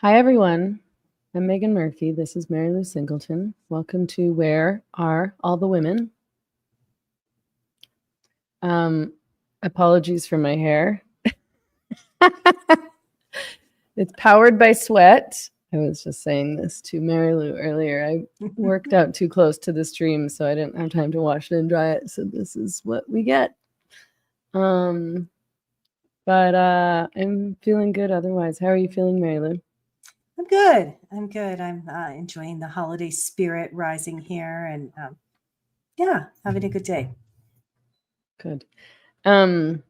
Hi, everyone. I'm Megan Murphy. This is Mary Lou Singleton. Welcome to Where Are All the Women? Apologies for my hair. It's powered by sweat. I was just saying this to Mary Lou earlier. I worked out too close to the stream, so I didn't have time to wash it and dry it. So this is what we get. But I'm feeling good otherwise. How are you feeling, Mary Lou? I'm good. I'm enjoying the holiday spirit rising here and having a good day. Good. For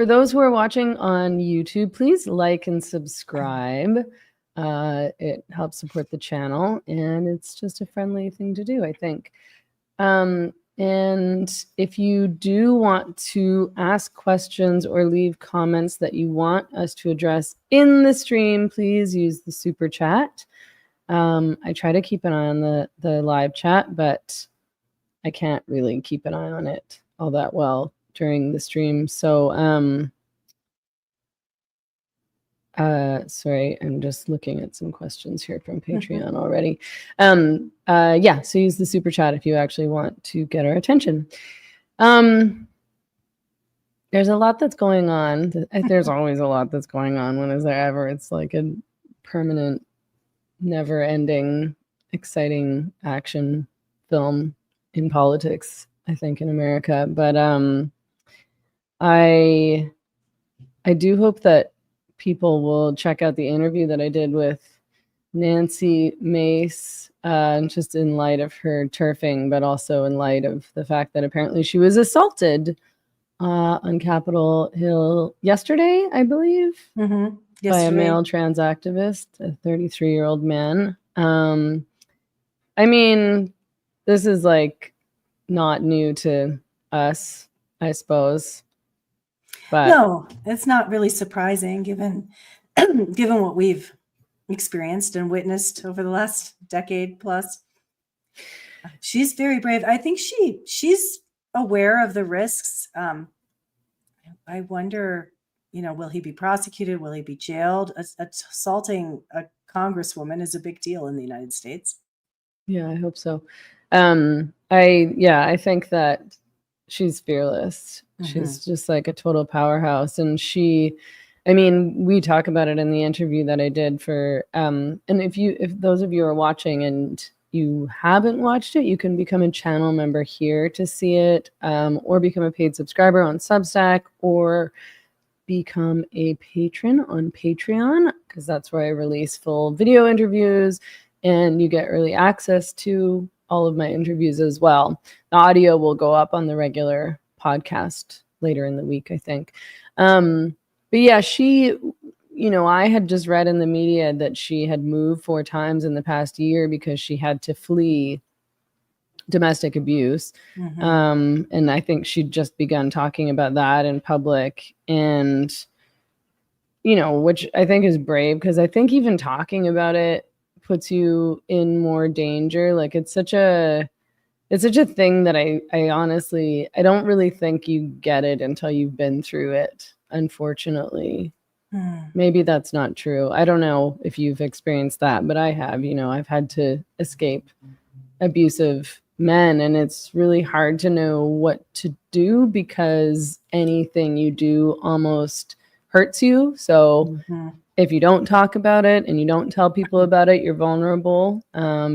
those who are watching on YouTube, please like and subscribe. It helps support the channel, and it's just a friendly thing to do, I think. And if you do want to ask questions or leave comments that you want us to address in the stream, please use the super chat. I try to keep an eye on the live chat, but I can't really keep an eye on it all that well during the stream. So, sorry, I'm just looking at some questions here from Patreon already. So use the super chat if you actually want to get our attention. There's a lot that's going on. There's always a lot that's going on. When is there ever? It's like a permanent, never-ending, exciting action film in politics, I think, in America. But I do hope that people will check out the interview that I did with Nancy Mace, just in light of her turfing, but also in light of the fact that apparently she was assaulted on Capitol Hill yesterday, I believe, by a male trans activist, a 33-year-old man. I mean, this is like not new to us, I suppose. But no, it's not really surprising given what we've experienced and witnessed over the last decade plus. She's very brave. I think she's aware of the risks. I wonder, will he be prosecuted? Will he be jailed? Assaulting a congresswoman is a big deal in the United States. Yeah, I hope so. I think that she's fearless. She's just like a total powerhouse. And we talk about it in the interview that I did for, and if those of you are watching and you haven't watched it, you can become a channel member here to see it, or become a paid subscriber on Substack, or become a patron on Patreon, because that's where I release full video interviews and you get early access to all of my interviews as well. The audio will go up on the regular podcast later in the week, I think. But yeah, she, I had just read in the media that she had moved 4 times in the past year because she had to flee domestic abuse. And I think she'd just begun talking about that in public, and, which I think is brave, because I think even talking about it puts you in more danger. Like it's such a thing that I honestly, I don't really think you get it until you've been through it, unfortunately. Maybe that's not true. I don't know if you've experienced that, but I have. I've had to escape abusive men, and it's really hard to know what to do because anything you do almost hurts you. So if you don't talk about it and you don't tell people about it, you're vulnerable,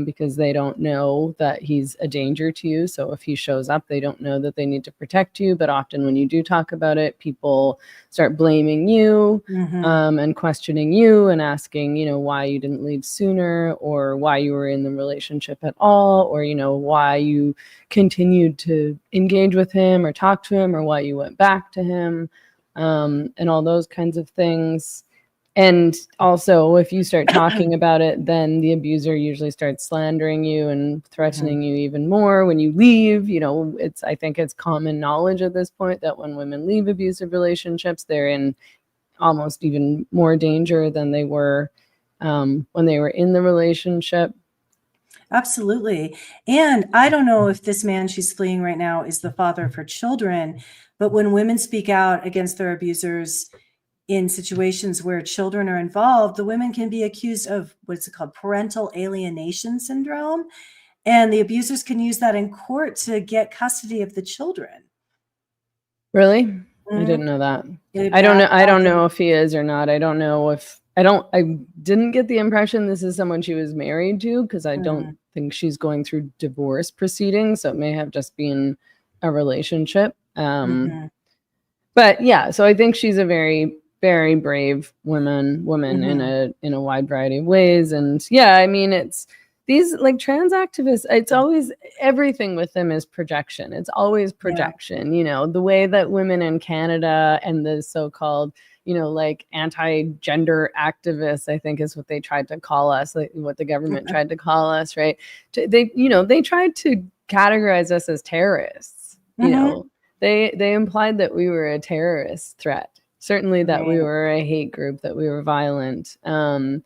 because they don't know that he's a danger to you. So if he shows up, they don't know that they need to protect you. But often when you do talk about it, people start blaming you, and questioning you and asking, why you didn't leave sooner, or why you were in the relationship at all, or, why you continued to engage with him or talk to him, or why you went back to him, and all those kinds of things. And also, if you start talking about it, then the abuser usually starts slandering you and threatening you even more when you leave. I think it's common knowledge at this point that when women leave abusive relationships, they're in almost even more danger than they were when they were in the relationship. Absolutely. And I don't know if this man she's fleeing right now is the father of her children, but when women speak out against their abusers, in situations where children are involved, the women can be accused of what's it called, parental alienation syndrome. And the abusers can use that in court to get custody of the children. Really? Mm-hmm. I didn't know that. Really I don't know. I don't bad. know if he is or not. I don't know if I didn't get the impression this is someone she was married to, because I don't think she's going through divorce proceedings. So it may have just been a relationship. But yeah, so I think she's a very, very brave woman in a wide variety of ways. And yeah, I mean, it's these like trans activists, it's always, everything with them is projection. It's always projection. You know, the way that women in Canada and the so-called, you know, like anti-gender activists, I think is what they tried to call us, like what the government tried to call us, right? They, you know, they tried to categorize us as terrorists. You know, they implied that we were a terrorist threat. Certainly that we were a hate group, that we were violent. And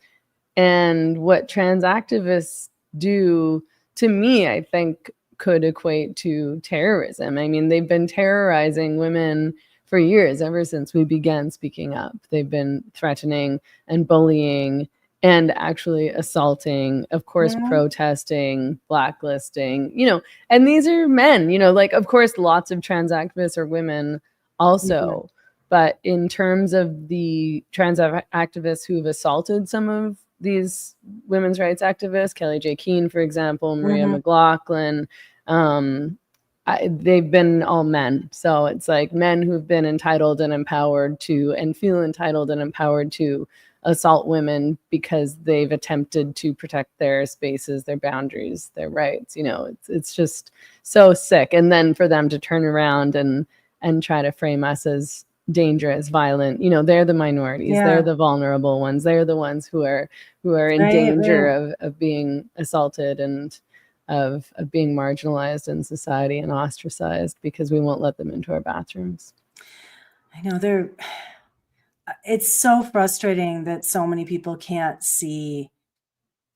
what trans activists do, to me, I think could equate to terrorism. I mean, they've been terrorizing women for years, ever since we began speaking up. They've been threatening and bullying and actually assaulting, of course, protesting, blacklisting, you know, and these are men, you know, like, of course, lots of trans activists are women also. But in terms of the trans activists who've assaulted some of these women's rights activists, Kelly J. Keane, for example, Maria McLaughlin, they've been all men. So it's like men who've been entitled and empowered to, and feel entitled and empowered to assault women because they've attempted to protect their spaces, their boundaries, their rights. You know, it's just so sick. And then for them to turn around and try to frame us as dangerous, violent, you know, they're the minorities, they're the vulnerable ones, they're the ones who are in danger of being assaulted and of being marginalized in society and ostracized because we won't let them into our bathrooms. I know, it's so frustrating that so many people can't see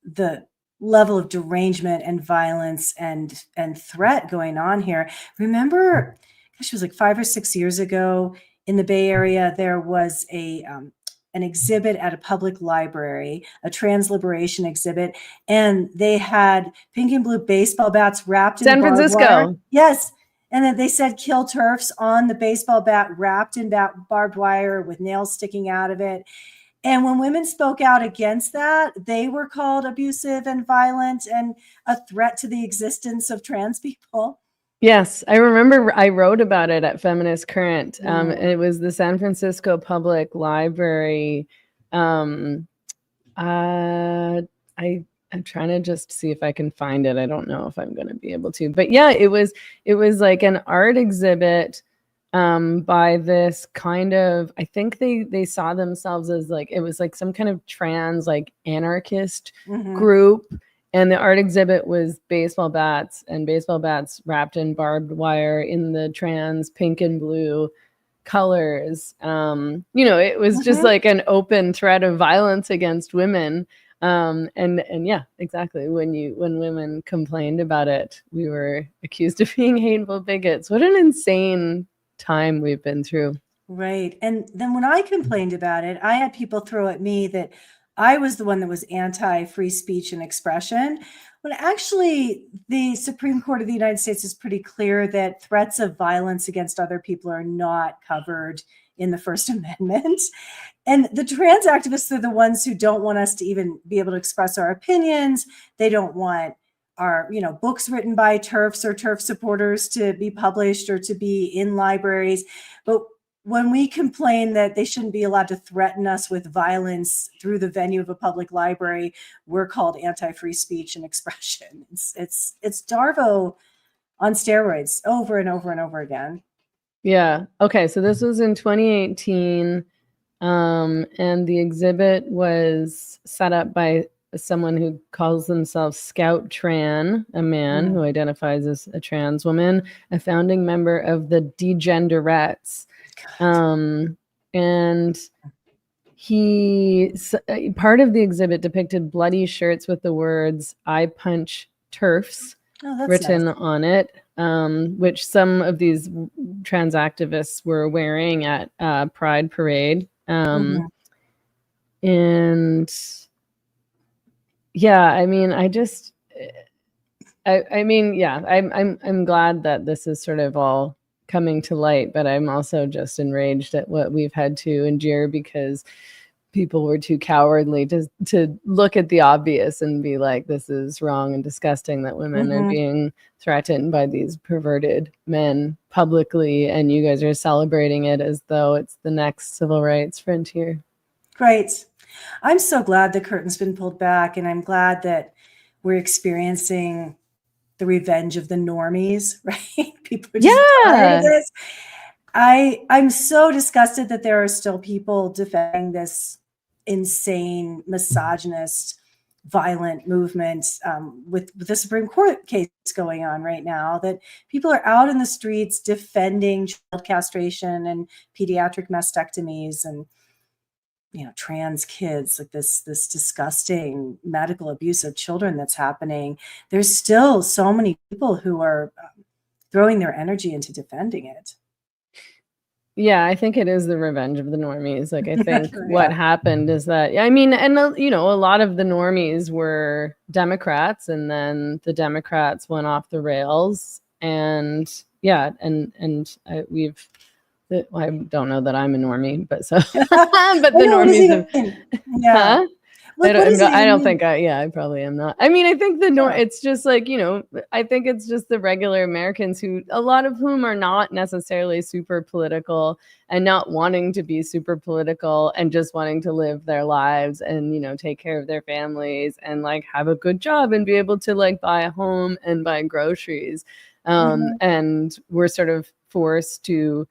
the level of derangement and violence and threat going on here. Remember, gosh, it was like 5 or 6 years ago in the Bay Area, there was an exhibit at a public library, a trans liberation exhibit, and they had pink and blue baseball bats wrapped in barbed wire. Yes. And then they said kill TERFs on the baseball bat, wrapped in barbed wire with nails sticking out of it. And when women spoke out against that, they were called abusive and violent and a threat to the existence of trans people. Yes, I remember I wrote about it at Feminist Current. It was the San Francisco Public Library. I'm trying to just see if I can find it. I don't know if I'm going to be able to. But yeah, it was like an art exhibit by this kind of, I think they saw themselves as like, it was like some kind of trans like anarchist group. And the art exhibit was baseball bats wrapped in barbed wire in the trans pink and blue colors. You know, it was just like an open threat of violence against women. And yeah, exactly. When women complained about it, we were accused of being hateful bigots. What an insane time we've been through. Right. And then when I complained about it, I had people throw at me that I was the one that was anti-free speech and expression, when actually the Supreme Court of the United States is pretty clear that threats of violence against other people are not covered in the First Amendment. And the trans activists are the ones who don't want us to even be able to express our opinions. They don't want our, you know, books written by TERFs or TERF supporters to be published or to be in libraries. But when we complain that they shouldn't be allowed to threaten us with violence through the venue of a public library, we're called anti-free speech and expression. It's Darvo on steroids over and over and over again. Yeah. Okay. So this was in 2018. And the exhibit was set up by someone who calls themselves Scout Tran, a man who identifies as a trans woman, a founding member of the Degenderettes. And part of the exhibit depicted bloody shirts with the words "I punch TERFs" written on it, which some of these trans activists were wearing at Pride Parade And yeah, I mean, I'm glad that this is sort of all coming to light, but I'm also just enraged at what we've had to endure because people were too cowardly to look at the obvious and be like, this is wrong and disgusting that women are being threatened by these perverted men publicly, and you guys are celebrating it as though it's the next civil rights frontier. Right. I'm so glad the curtain's been pulled back, and I'm glad that we're experiencing the revenge of the normies, right? People are just tired of this. I'm so disgusted that there are still people defending this insane, misogynist, violent movement with the Supreme Court case going on right now, that people are out in the streets defending child castration and pediatric mastectomies and trans kids, like this disgusting medical abuse of children that's happening. There's still so many people who are throwing their energy into defending it. Yeah, I think it is the revenge of the normies. Like, I think what happened is that, I mean, and a lot of the normies were Democrats, and then the Democrats went off the rails, and I don't know that I'm a normie, but so, but the normies have, I probably am not. I mean, I think it's just like, I think it's just the regular Americans who, a lot of whom are not necessarily super political and not wanting to be super political and just wanting to live their lives and, take care of their families and like have a good job and be able to like buy a home and buy groceries. And we're sort of forced into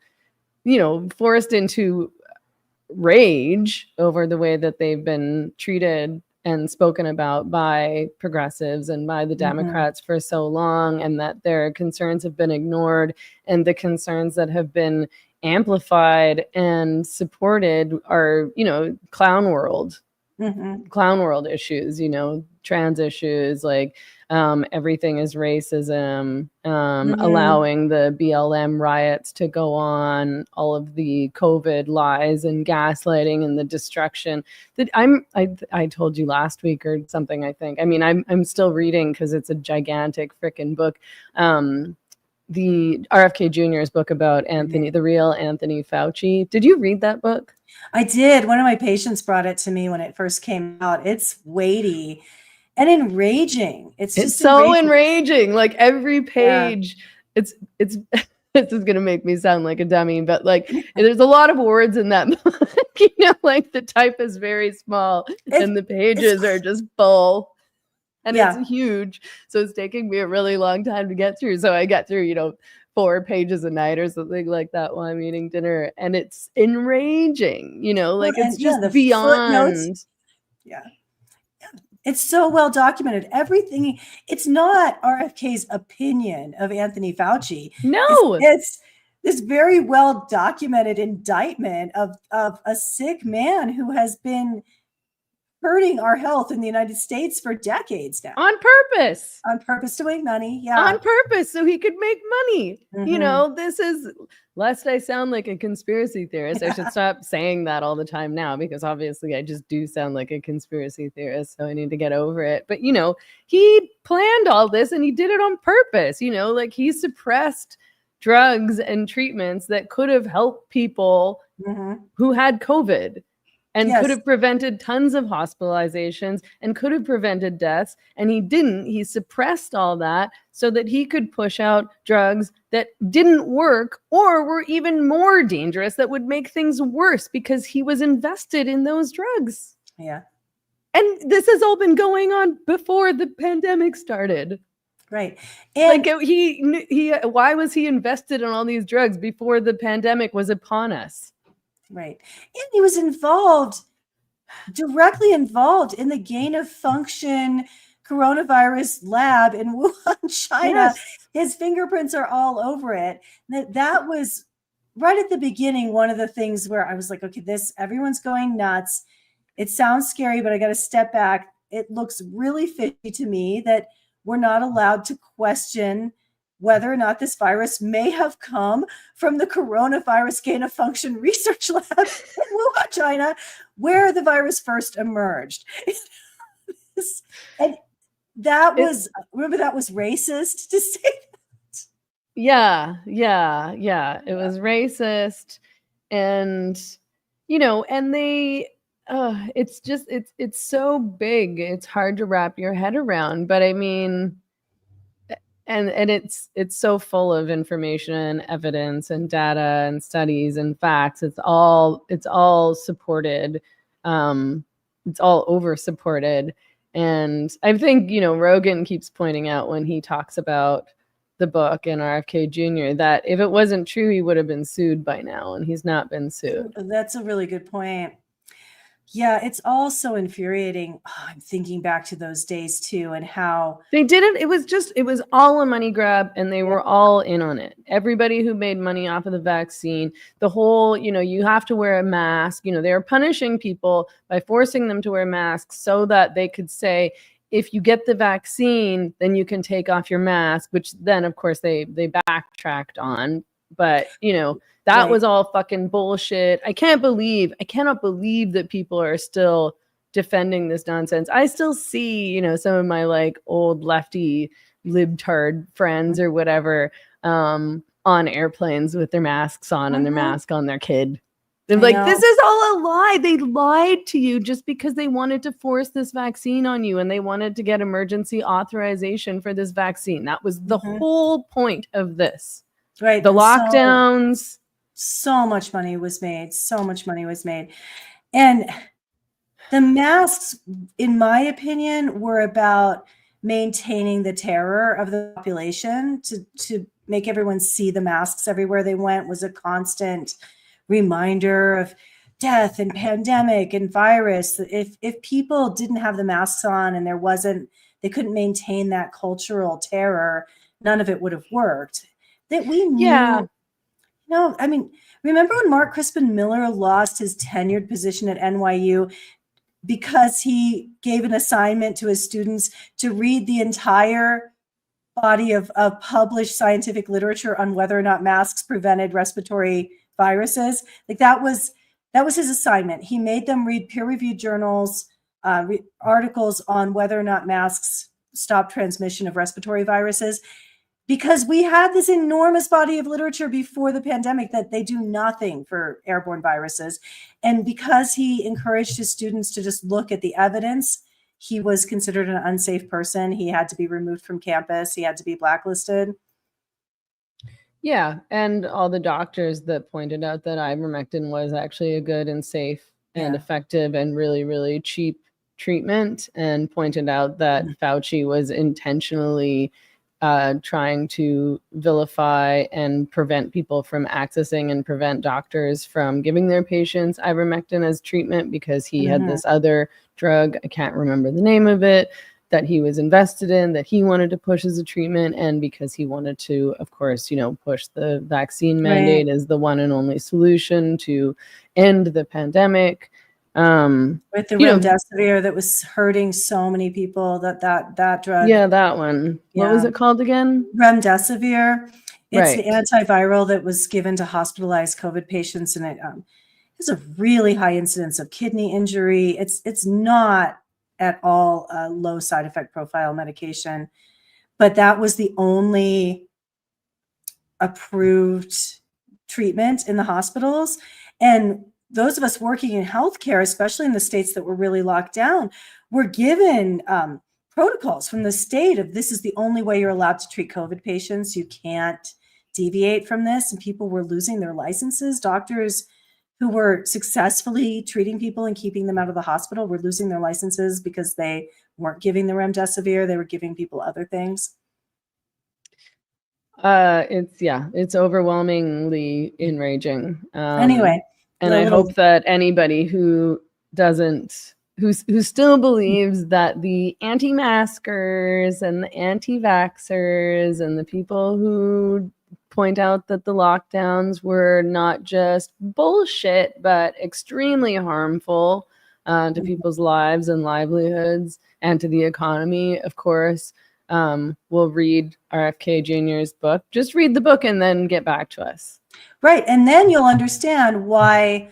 rage over the way that they've been treated and spoken about by progressives and by the Democrats for so long, and that their concerns have been ignored, and the concerns that have been amplified and supported are, clown world issues, trans issues, like everything is racism, allowing the BLM riots to go on, all of the COVID lies and gaslighting and the destruction that I told you last week or something, I think. I mean, I'm still reading because it's a gigantic freaking book. The RFK Jr.'s book about the real Anthony Fauci. Did you read that book? I did. One of my patients brought it to me when it first came out. It's weighty and enraging. It's just so enraging. Like every page, it's this is gonna make me sound like a dummy, but like there's a lot of words in that book. Like the type is very small and the pages are just full. And it's huge. So it's taking me a really long time to get through. So I got through, 4 pages a night or something like that while I'm eating dinner. And it's enraging, like it's just beyond. Footnotes. Yeah. It's so well documented. Everything. It's not RFK's opinion of Anthony Fauci. No. It's this very well documented indictment of a sick man who has been hurting our health in the United States for decades now. On purpose. On purpose to make money. Yeah. On purpose, so he could make money. This is, lest I sound like a conspiracy theorist, I should stop saying that all the time now, because obviously I just do sound like a conspiracy theorist, so I need to get over it. But, he planned all this and he did it on purpose. Like he suppressed drugs and treatments that could have helped people who had COVID. And could have prevented tons of hospitalizations and could have prevented deaths. And he didn't. He suppressed all that so that he could push out drugs that didn't work or were even more dangerous, that would make things worse, because he was invested in those drugs. Yeah. And this has all been going on before the pandemic started. Right. And like why was he invested in all these drugs before the pandemic was upon us? Right. And he was directly involved in the gain of function coronavirus lab in Wuhan, China. Yes. His fingerprints are all over it. That was right at the beginning, one of the things where I was like, okay, everyone's going nuts. It sounds scary, but I got to step back. It looks really fishy to me that we're not allowed to question whether or not this virus may have come from the coronavirus gain-of-function research lab in Wuhan, China, where the virus first emerged. And that was, remember, that was racist to say that? Yeah. It was racist. And, and they, it's just, it's so big. It's hard to wrap your head around. But I mean, and it's so full of information and evidence and data and studies and facts. It's all supported. It's all over supported. And I think, Rogan keeps pointing out when he talks about the book and RFK Jr. that if it wasn't true, he would have been sued by now, and he's not been sued. That's a really good point. Yeah, it's all so infuriating. Oh, I'm thinking back to those days too, and how they did it. It was all a money grab, and they were all in on it. Everybody who made money off of the vaccine, the whole, you have to wear a mask. They were punishing people by forcing them to wear masks so that they could say, if you get the vaccine, then you can take off your mask, which then, of course, they backtracked on. But, that right. was all fucking bullshit. I cannot believe that people are still defending this nonsense. I still see, some of my like old lefty libtard friends or whatever on airplanes with their masks on and their mask on their kid. They're like, this is all a lie. They lied to you just because they wanted to force this vaccine on you and they wanted to get emergency authorization for this vaccine. That was the whole point of this. Right. The lockdowns. So much money was made. So much money was made. And the masks, in my opinion, were about maintaining the terror of the population. To make everyone see the masks everywhere they went was a constant reminder of death and pandemic and virus. If people didn't have the masks on and they couldn't maintain that cultural terror, none of it would have worked. That we knew. Yeah. I mean, remember when Mark Crispin Miller lost his tenured position at NYU because he gave an assignment to his students to read the entire body of published scientific literature on whether or not masks prevented respiratory viruses? Like that was his assignment. He made them read peer-reviewed journals, articles on whether or not masks stop transmission of respiratory viruses, because we had this enormous body of literature before the pandemic that they do nothing for airborne viruses. And because he encouraged his students to just look at the evidence, he was considered an unsafe person. He had to be removed from campus. He had to be blacklisted. Yeah, and all the doctors that pointed out that ivermectin was actually a good and safe and effective and really, really cheap treatment, and pointed out that Fauci was intentionally trying to vilify and prevent people from accessing and prevent doctors from giving their patients ivermectin as treatment because he had this other drug, I can't remember the name of it, that he was invested in, that he wanted to push as a treatment, and because he wanted to, of course, push the vaccine mandate as the one and only solution to end the pandemic. With the remdesivir that was hurting so many people, that drug. Yeah, that one. What was it called again? Remdesivir. It's the antiviral that was given to hospitalized COVID patients, and it has a really high incidence of kidney injury. It's not at all a low side effect profile medication, but that was the only approved treatment in the hospitals. And those of us working in healthcare, especially in the states that were really locked down, were given protocols from the state of this is the only way you're allowed to treat COVID patients. You can't deviate from this. And people were losing their licenses. Doctors who were successfully treating people and keeping them out of the hospital were losing their licenses because they weren't giving the remdesivir. They were giving people other things. It's overwhelmingly enraging. Anyway. And I hope that anybody who still believes that the anti-maskers and the anti-vaxxers and the people who point out that the lockdowns were not just bullshit, but extremely harmful to people's lives and livelihoods and to the economy, of course, we'll read RFK Jr.'s book. Just read the book and then get back to us. Right. And then you'll understand why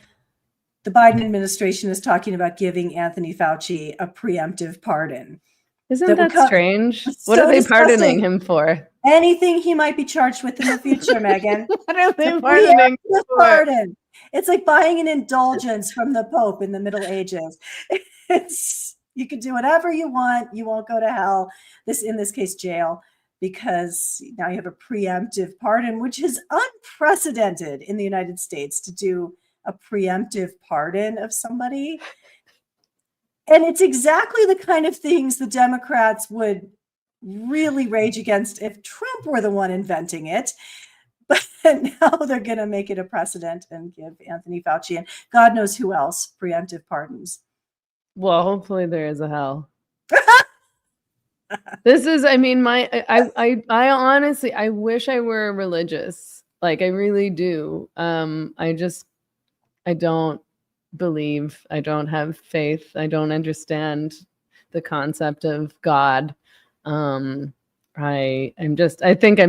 the Biden administration is talking about giving Anthony Fauci a preemptive pardon. Isn't that strange? What So are they disgusting. pardoning him for? Anything he might be charged with in the future, Meghan. What are they pardoning him for? Pardon. It's like buying an indulgence from the Pope in the Middle Ages. You can do whatever you want. You won't go to hell. In this case, jail, because now you have a preemptive pardon, which is unprecedented in the United States to do a preemptive pardon of somebody. And it's exactly the kind of things the Democrats would really rage against if Trump were the one inventing it. But now they're going to make it a precedent and give Anthony Fauci and God knows who else preemptive pardons. Well, hopefully there is a hell. This is, I mean, I honestly, I wish I were religious. Like, I really do. I don't believe, I don't have faith. I don't understand the concept of God. I think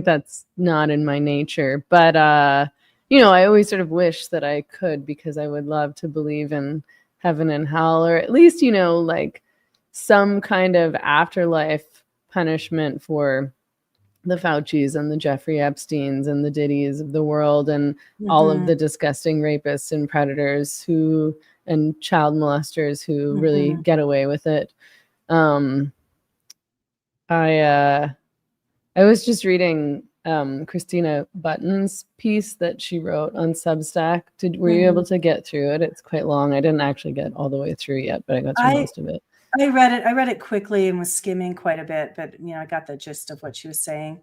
that's not in my nature, but, I always sort of wish that I could, because I would love to believe in heaven and hell, or at least, like some kind of afterlife punishment for the Faucis and the Jeffrey Epsteins and the Diddy's of the world, and all of the disgusting rapists and predators and child molesters who really get away with it. I was just reading Christina Button's piece that she wrote on Substack. Were you able to get through it? It's quite long. I didn't actually get all the way through yet, but I got through most of it. I read it quickly and was skimming quite a bit, but I got the gist of what she was saying.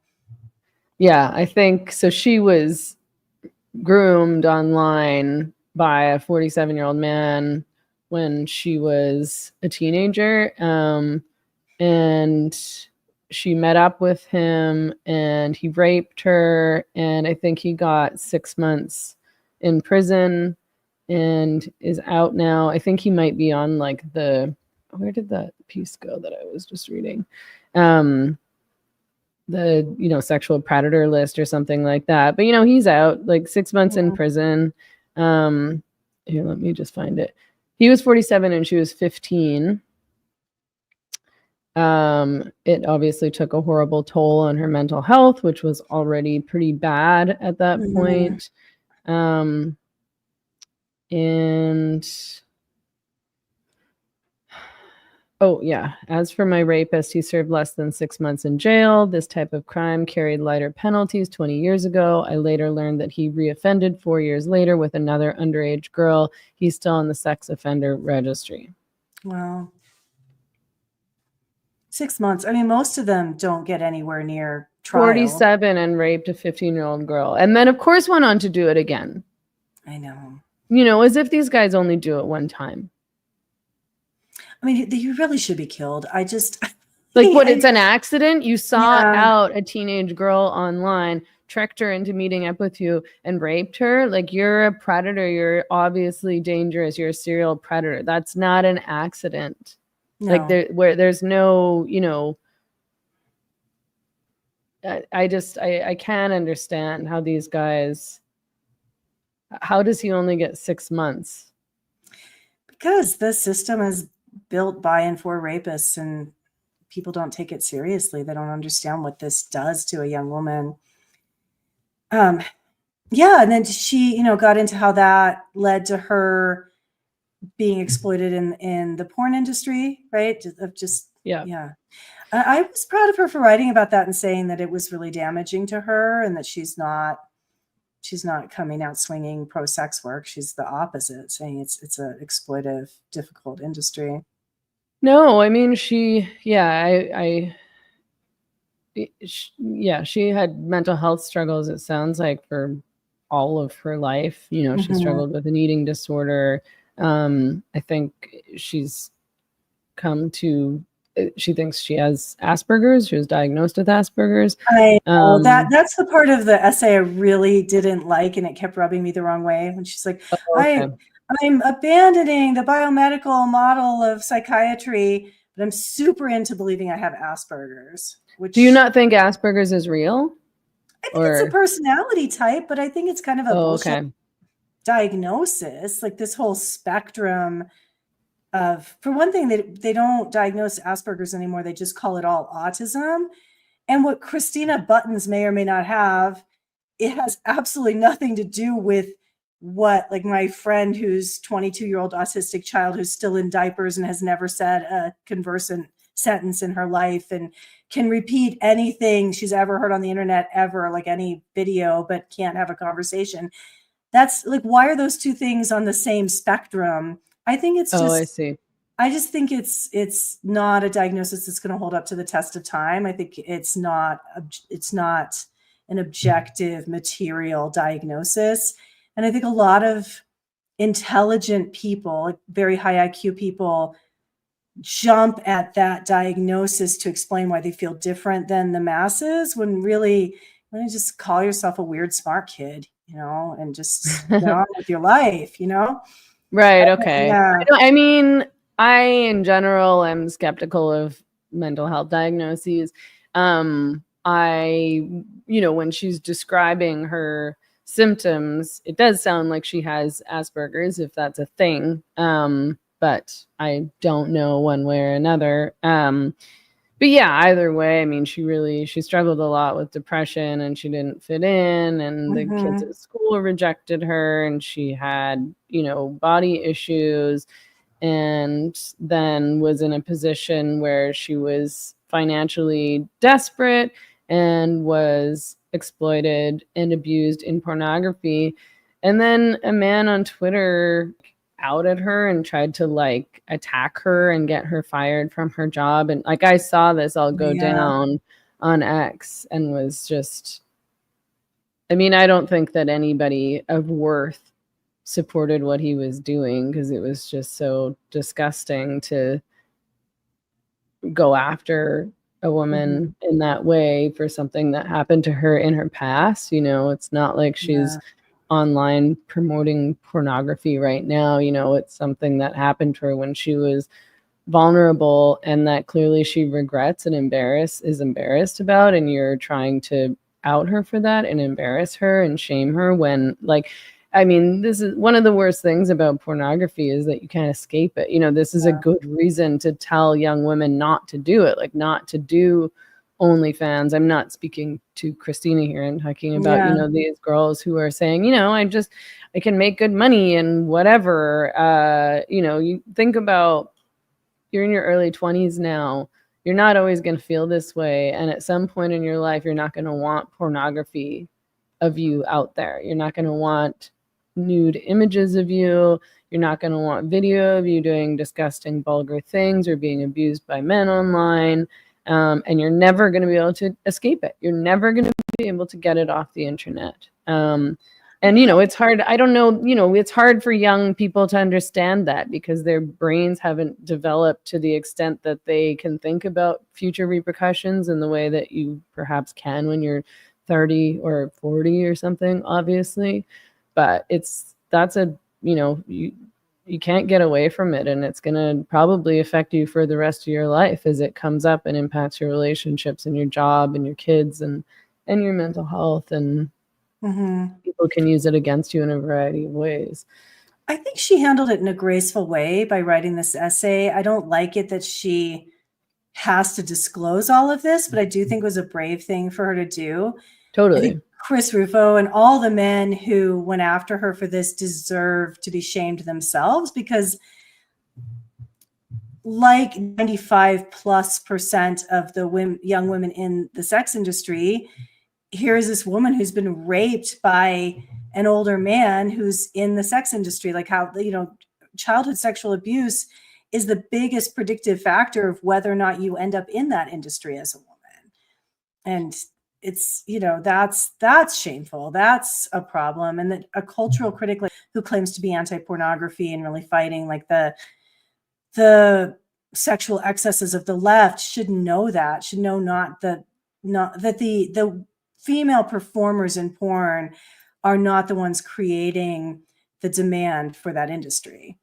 Yeah, I think so. She was groomed online by a 47-year-old man when she was a teenager, and she met up with him and he raped her, and I think he got 6 months in prison and is out now. I think he might be on like where did that piece go that I was just reading? The sexual predator list or something like that. But he's out, like 6 months in prison. Here, let me just find it. He was 47 and she was 15. It obviously took a horrible toll on her mental health, which was already pretty bad at that point. And oh, yeah. As for my rapist, he served less than 6 months in jail. This type of crime carried lighter penalties 20 years ago. I later learned that he reoffended 4 years later with another underage girl. He's still on the sex offender registry. Wow. 6 months. I mean, most of them don't get anywhere near trial. 47 and raped a 15-year-old girl. And then, of course, went on to do it again. I know. As if these guys only do it one time. I mean, you really should be killed. I just... it's an accident? You sought out a teenage girl online, tricked her into meeting up with you, and raped her? Like, you're a predator. You're obviously dangerous. You're a serial predator. That's not an accident. No. Like, there's no, I can't understand how these guys... How does he only get 6 months? Because the system is built by and for rapists, and people don't take it seriously. They don't understand what this does to a young woman. And then she, got into how that led to her being exploited in the porn industry, right? Yeah. I was proud of her for writing about that and saying that it was really damaging to her, and that she's not coming out swinging pro sex work. She's the opposite, saying it's a exploitive, difficult industry. No, I mean, she had mental health struggles, it sounds like, for all of her life. She struggled with an eating disorder. I think she's come to... She thinks she has Asperger's. She was diagnosed with Asperger's. I know that's the part of the essay I really didn't like, and it kept rubbing me the wrong way. When she's like, I'm abandoning the biomedical model of psychiatry but I'm super into believing I have Asperger's. Which, do you not think Asperger's is real? I think it's a personality type, but I think it's kind of a bullshit okay. diagnosis. Like this whole spectrum of, for one thing, they don't diagnose Asperger's anymore. They just call it all autism. And what Christina Buttons may or may not have, it has absolutely nothing to do with what, like my friend who's 22-year-old autistic child who's still in diapers and has never said a conversant sentence in her life and can repeat anything she's ever heard on the internet ever, like any video, but can't have a conversation. That's like, why are those two things on the same spectrum? I think it's just, I see. I just think it's not a diagnosis that's going to hold up to the test of time. I think it's not an objective material diagnosis. And I think a lot of intelligent people, like very high IQ people, jump at that diagnosis to explain why they feel different than the masses, when really, you just call yourself a weird smart kid, and just get on with your life, Right. Okay. Yeah. I mean, I in general am skeptical of mental health diagnoses. When she's describing her symptoms, it does sound like she has Asperger's, if that's a thing. But I don't know one way or another. But yeah, either way, I mean, she struggled a lot with depression, and she didn't fit in, and the kids at school rejected her, and she had, body issues, and then was in a position where she was financially desperate and was exploited and abused in pornography. And then a man on Twitter outed her and tried to attack her and get her fired from her job. And I saw this all go down on X and was just, I mean, I don't think that anybody of worth supported what he was doing, because it was just so disgusting to go after a woman in that way for something that happened to her in her past. It's not like she's online promoting pornography right now. It's something that happened to her when she was vulnerable, and that clearly she regrets and is embarrassed about, and you're trying to out her for that and embarrass her and shame her when, this is one of the worst things about pornography, is that you can't escape it. This is a good reason to tell young women not to do it, not to do OnlyFans. I'm not speaking to Christina here. I'm talking about, these girls who are saying, I can make good money and whatever. You think about, you're in your early 20s now. You're not always going to feel this way. And at some point in your life, you're not going to want pornography of you out there. You're not going to want nude images of you. You're not going to want video of you doing disgusting, vulgar things or being abused by men online. And you're never going to be able to escape it. You're never going to be able to get it off the internet. And, it's hard. I don't know, it's hard for young people to understand that, because their brains haven't developed to the extent that they can think about future repercussions in the way that you perhaps can when you're 30 or 40 or something, obviously. But you can't get away from it, and it's going to probably affect you for the rest of your life as it comes up and impacts your relationships and your job and your kids and your mental health. And people can use it against you in a variety of ways. I think she handled it in a graceful way by writing this essay. I don't like it that she has to disclose all of this, but I do think it was a brave thing for her to do. Totally. I think Chris Rufo and all the men who went after her for this deserve to be shamed themselves, because like 95+% of the young women in the sex industry, here's this woman who's been raped by an older man who's in the sex industry. Like how, childhood sexual abuse is the biggest predictive factor of whether or not you end up in that industry as a woman. And it's, that's shameful. That's a problem. And that a cultural critic who claims to be anti-pornography and really fighting the sexual excesses of the left should know that, should know that the female performers in porn are not the ones creating the demand for that industry.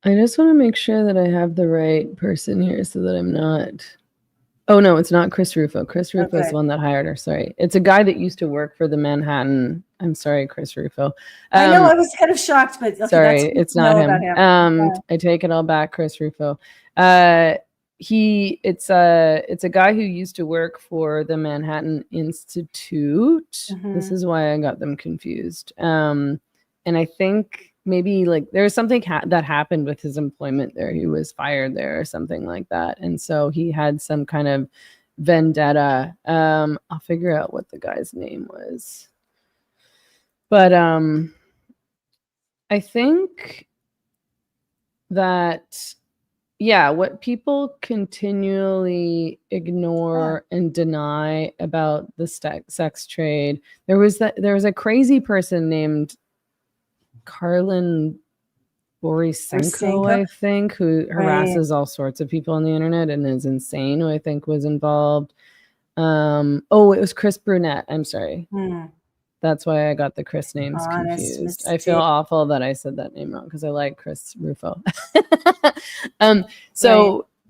I just want to make sure that I have the right person here so that I'm not. Oh, no, it's not Chris Rufo. Chris Rufo is the one that hired her. Sorry. It's a guy that used to work for the Manhattan. I'm sorry, Chris Rufo. I know, I was kind of shocked, but okay, sorry, that's it's not him. about him. I take it all back, Chris Rufo. It's a guy who used to work for the Manhattan Institute. This is why I got them confused. And I think maybe like there's something that happened with his employment there. He was fired there or something like that. And so he had some kind of vendetta. I'll figure out what the guy's name was. But I think that, yeah, what people continually ignore and deny about the sex trade. There was a crazy person named Karlin Borisenko, I think, who harasses all sorts of people on the internet and is insane, who I think was involved. It was Chris Brunette. I'm sorry. That's why I got the Chris names confused. Mistake. I feel awful that I said that name wrong because I like Chris Rufo.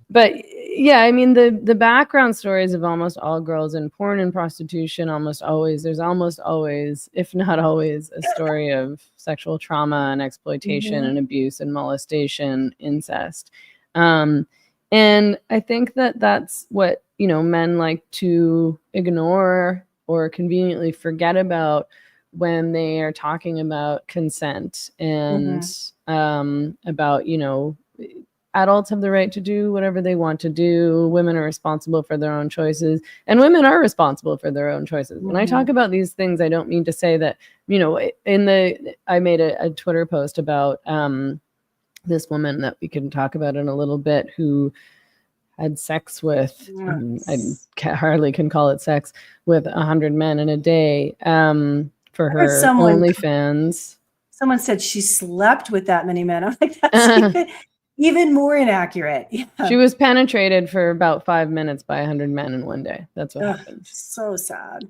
But yeah, I mean, the background stories of almost all girls in porn and prostitution, there's almost always, if not always, a story of sexual trauma and exploitation and abuse and molestation, incest. And I think that that's what, men like to ignore or conveniently forget about when they are talking about consent and about, adults have the right to do whatever they want to do. Women are responsible for their own choices, and women are responsible for their own choices. When I talk about these things, I don't mean to say that, I made a Twitter post about this woman that we can talk about in a little bit who had sex with, I hardly can call it sex, with 100 men in a day for her OnlyFans. Someone said she slept with that many men. I'm like, that's even more inaccurate. Yeah. She was penetrated for about 5 minutes by 100 men in one day. That's what happened. So sad.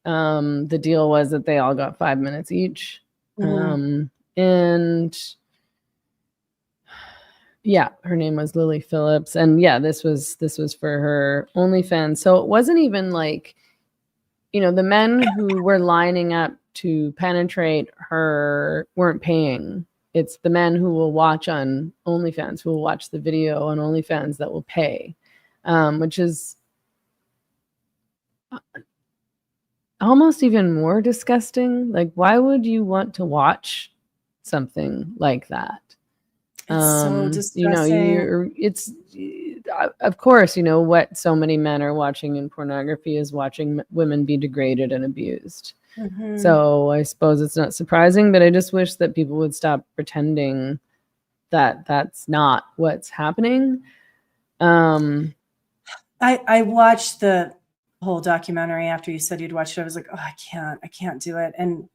The deal was that they all got 5 minutes each. And yeah, her name was Lily Phillips. And yeah, this was for her OnlyFans. So it wasn't even like, the men who were lining up to penetrate her weren't paying. It's the men who will watch on OnlyFans, who will watch the video on OnlyFans that will pay, which is almost even more disgusting. Like, why would you want to watch something like that? It's so distressing. Of course, what so many men are watching in pornography is watching women be degraded and abused. So I suppose it's not surprising, but I just wish that people would stop pretending that that's not what's happening. I watched the whole documentary after you said you'd watched it. I was like, oh, I can't do it. And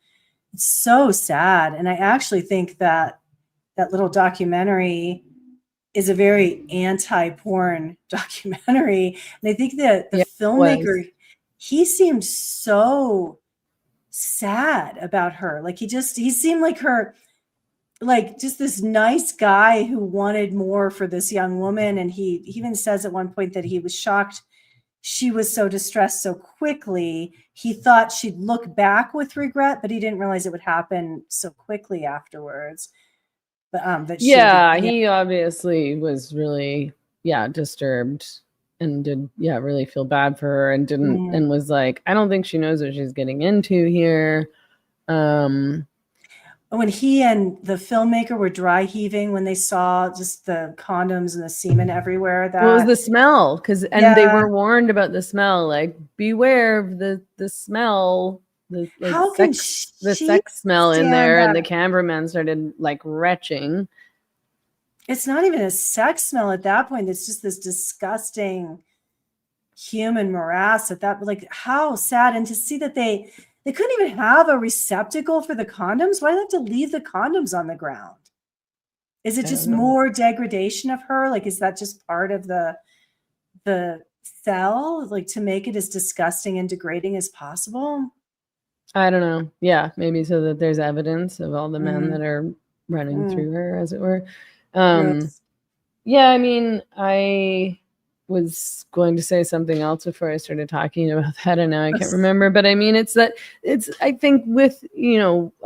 it's so sad. And I actually think that little documentary is a very anti-porn documentary. And I think that the filmmaker, he seemed so sad about her. Like he seemed like her, like just this nice guy who wanted more for this young woman. And he even says at one point that he was shocked she was so distressed so quickly. He thought she'd look back with regret, but he didn't realize it would happen so quickly afterwards. But he obviously was really disturbed and did really feel bad for her and didn't and was like, I don't think she knows what she's getting into here. When he and the filmmaker were dry heaving when they saw just the condoms and the semen everywhere, that was the smell, they were warned about the smell, like beware of the smell. The sex smell in there, and the cameraman started like retching. It's not even a sex smell at that point. It's just this disgusting human morass like how sad. And to see that they couldn't even have a receptacle for the condoms. Why do they have to leave the condoms on the ground? Is it just more degradation of her? Like, is that just part of the cell, like to make it as disgusting and degrading as possible? I don't know. Yeah, maybe so that there's evidence of all the men that are running through her, as it were. Gross. Yeah, I mean, I was going to say something else before I started talking about that, and now I can't remember. But I mean, I think with,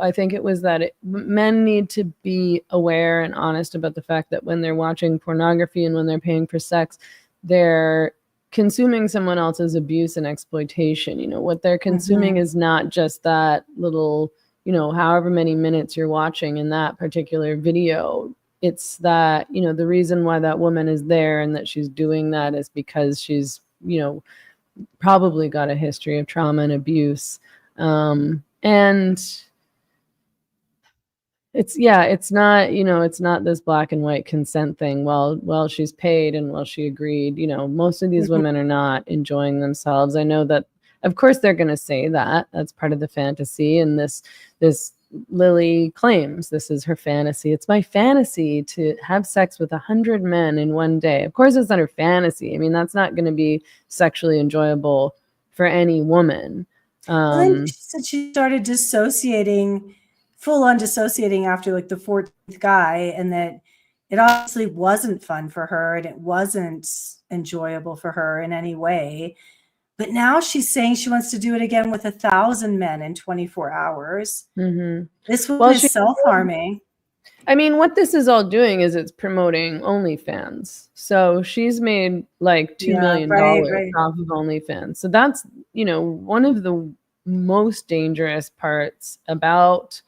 I think it was that men need to be aware and honest about the fact that when they're watching pornography and when they're paying for sex, they're consuming someone else's abuse and exploitation. What they're consuming is not just that little, however many minutes you're watching in that particular video. It's that, the reason why that woman is there and that she's doing that is because she's, probably got a history of trauma and abuse. And it's not, it's not this black and white consent thing. Well, she's paid and well, she agreed. Most of these women are not enjoying themselves. I know that, of course, they're going to say that. That's part of the fantasy. And this Lily claims this is her fantasy. It's my fantasy to have sex with 100 men in one day. Of course, it's not her fantasy. I mean, that's not going to be sexually enjoyable for any woman. Then she said she started full on dissociating after like the 14th guy, and that it obviously wasn't fun for her and it wasn't enjoyable for her in any way. But now she's saying she wants to do it again with 1,000 men in 24 hours. This was self-harming. I mean, what this is all doing is it's promoting OnlyFans. So she's made like $2 million off of OnlyFans. So that's, one of the most dangerous parts about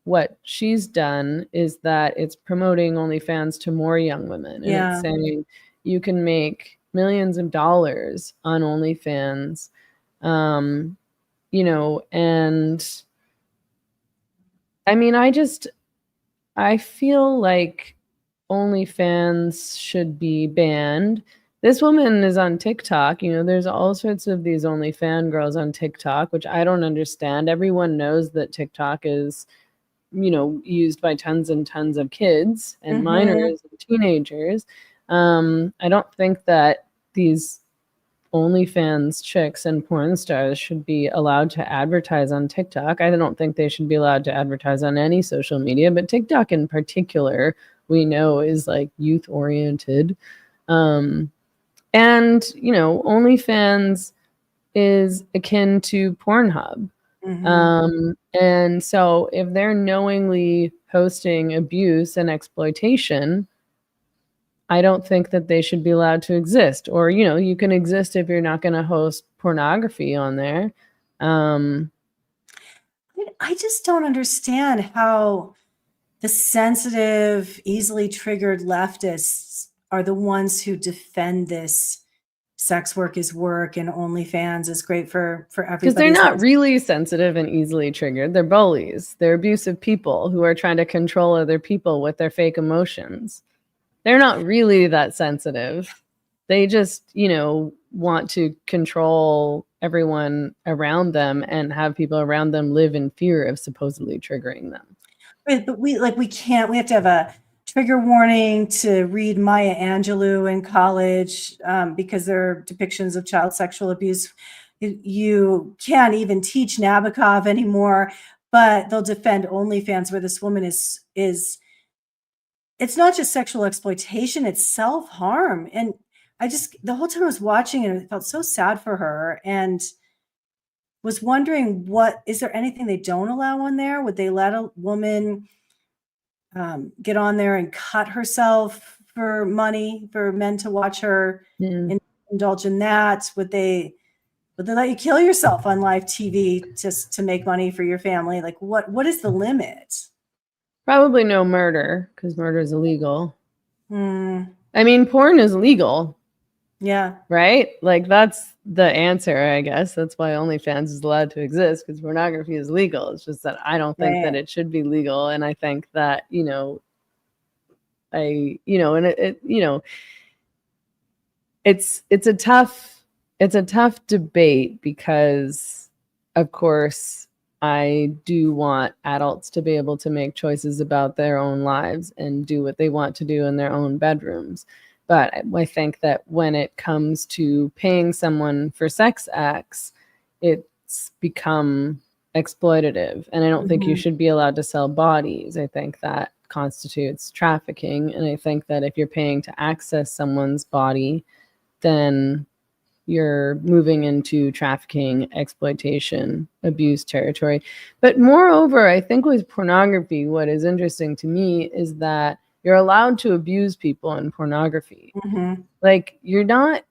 what she's done is that it's promoting OnlyFans to more young women. And it's saying you can make millions of dollars on OnlyFans, and I mean, I feel like OnlyFans should be banned. This woman is on TikTok. There's all sorts of these OnlyFans girls on TikTok, which I don't understand. Everyone knows that TikTok is, used by tons and tons of kids and minors and teenagers. I don't think that these OnlyFans chicks and porn stars should be allowed to advertise on TikTok. I don't think they should be allowed to advertise on any social media, but TikTok in particular, we know is like youth oriented. And, OnlyFans is akin to Pornhub. And so if they're knowingly posting abuse and exploitation, I don't think that they should be allowed to exist. Or, you can exist if you're not going to host pornography on there. I just don't understand how the sensitive, easily triggered leftists are the ones who defend this sex work is work and OnlyFans is great for everybody. Because they're not really sensitive and easily triggered. They're bullies. They're abusive people who are trying to control other people with their fake emotions. They're not really that sensitive. They just, want to control everyone around them and have people around them live in fear of supposedly triggering them. Right, but we have to have a trigger warning to read Maya Angelou in college because there are depictions of child sexual abuse. You can't even teach Nabokov anymore, but they'll defend OnlyFans, where this woman is it's not just sexual exploitation, it's self-harm. And the whole time I was watching it, I felt so sad for her and was wondering, is there anything they don't allow on there? Would they let a woman get on there and cut herself for money, for men to watch her and indulge in that? Would they let you kill yourself on live TV just to make money for your family? Like, what is the limit? Probably no murder, because murder is illegal. I mean, porn is legal. Yeah. Right? Like, that's the answer, I guess. That's why OnlyFans is allowed to exist, because pornography is legal. It's just that I don't think that it should be legal. And I think that, it's a tough debate because, of course, I do want adults to be able to make choices about their own lives and do what they want to do in their own bedrooms. But I think that when it comes to paying someone for sex acts, it's become exploitative. And I don't think you should be allowed to sell bodies. I think that constitutes trafficking. And I think that if you're paying to access someone's body, then you're moving into trafficking, exploitation, abuse territory. But moreover, I think with pornography, what is interesting to me is that you're allowed to abuse people in pornography. Mm-hmm. Like you're not,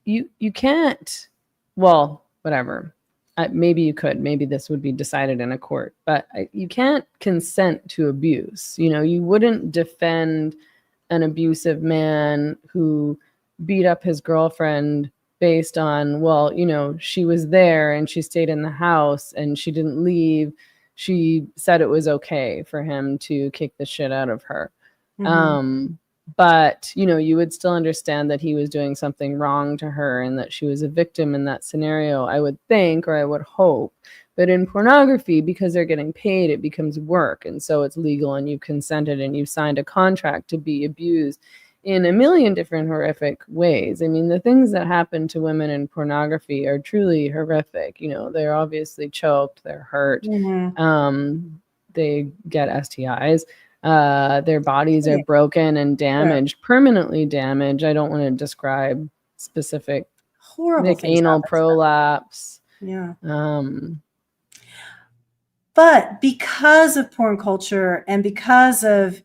you can't, well, whatever. Maybe you could, maybe this would be decided in a court, but you can't consent to abuse. You know, you wouldn't defend an abusive man who beat up his girlfriend based on, well, you know, she was there and she stayed in the house and she didn't leave. She said it was okay for him to kick the shit out of her. Mm-hmm. But, you know, you would still understand that he was doing something wrong to her and that she was a victim in that scenario, I would think, or I would hope. But in pornography, because they're getting paid, it becomes work. And so it's legal and you've consented and you've signed a contract to be abused in a million different horrific ways. I mean, the things that happen to women in pornography are truly horrific. You know, they're obviously choked, they're hurt, they get STIs. Their bodies are broken and damaged, permanently damaged. I don't want to describe specific horrible like anal prolapse. Yeah. But because of porn culture and because of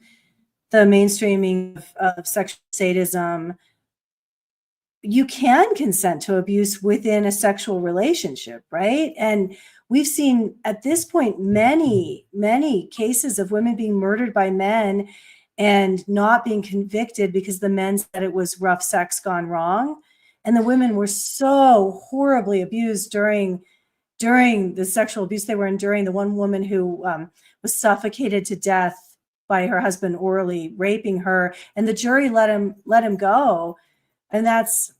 the mainstreaming of sexual sadism, you can consent to abuse within a sexual relationship, right? And we've seen at this point many, many cases of women being murdered by men and not being convicted because the men said it was rough sex gone wrong. And the women were so horribly abused during the sexual abuse they were enduring. The one woman who was suffocated to death by her husband orally raping her, and the jury let him go. And that's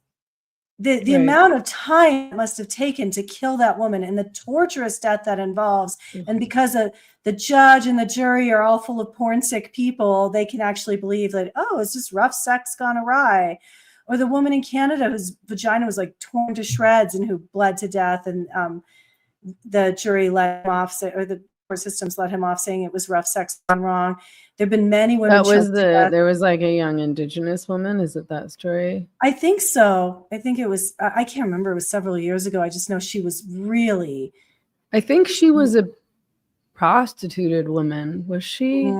the amount of time it must have taken to kill that woman and the torturous death that involves. And because of the judge and the jury are all full of porn sick people, they can actually believe that, oh, it's just rough sex gone awry. Or the woman in Canada whose vagina was like torn to shreds and who bled to death, and the jury let him off, or the court systems let him off saying it was rough sex gone wrong. There've been many women. There was like a young Indigenous woman. Is it that story? I think so. I think it was, I can't remember. It was several years ago. I just know she was really. I think she was a prostituted woman. Was she?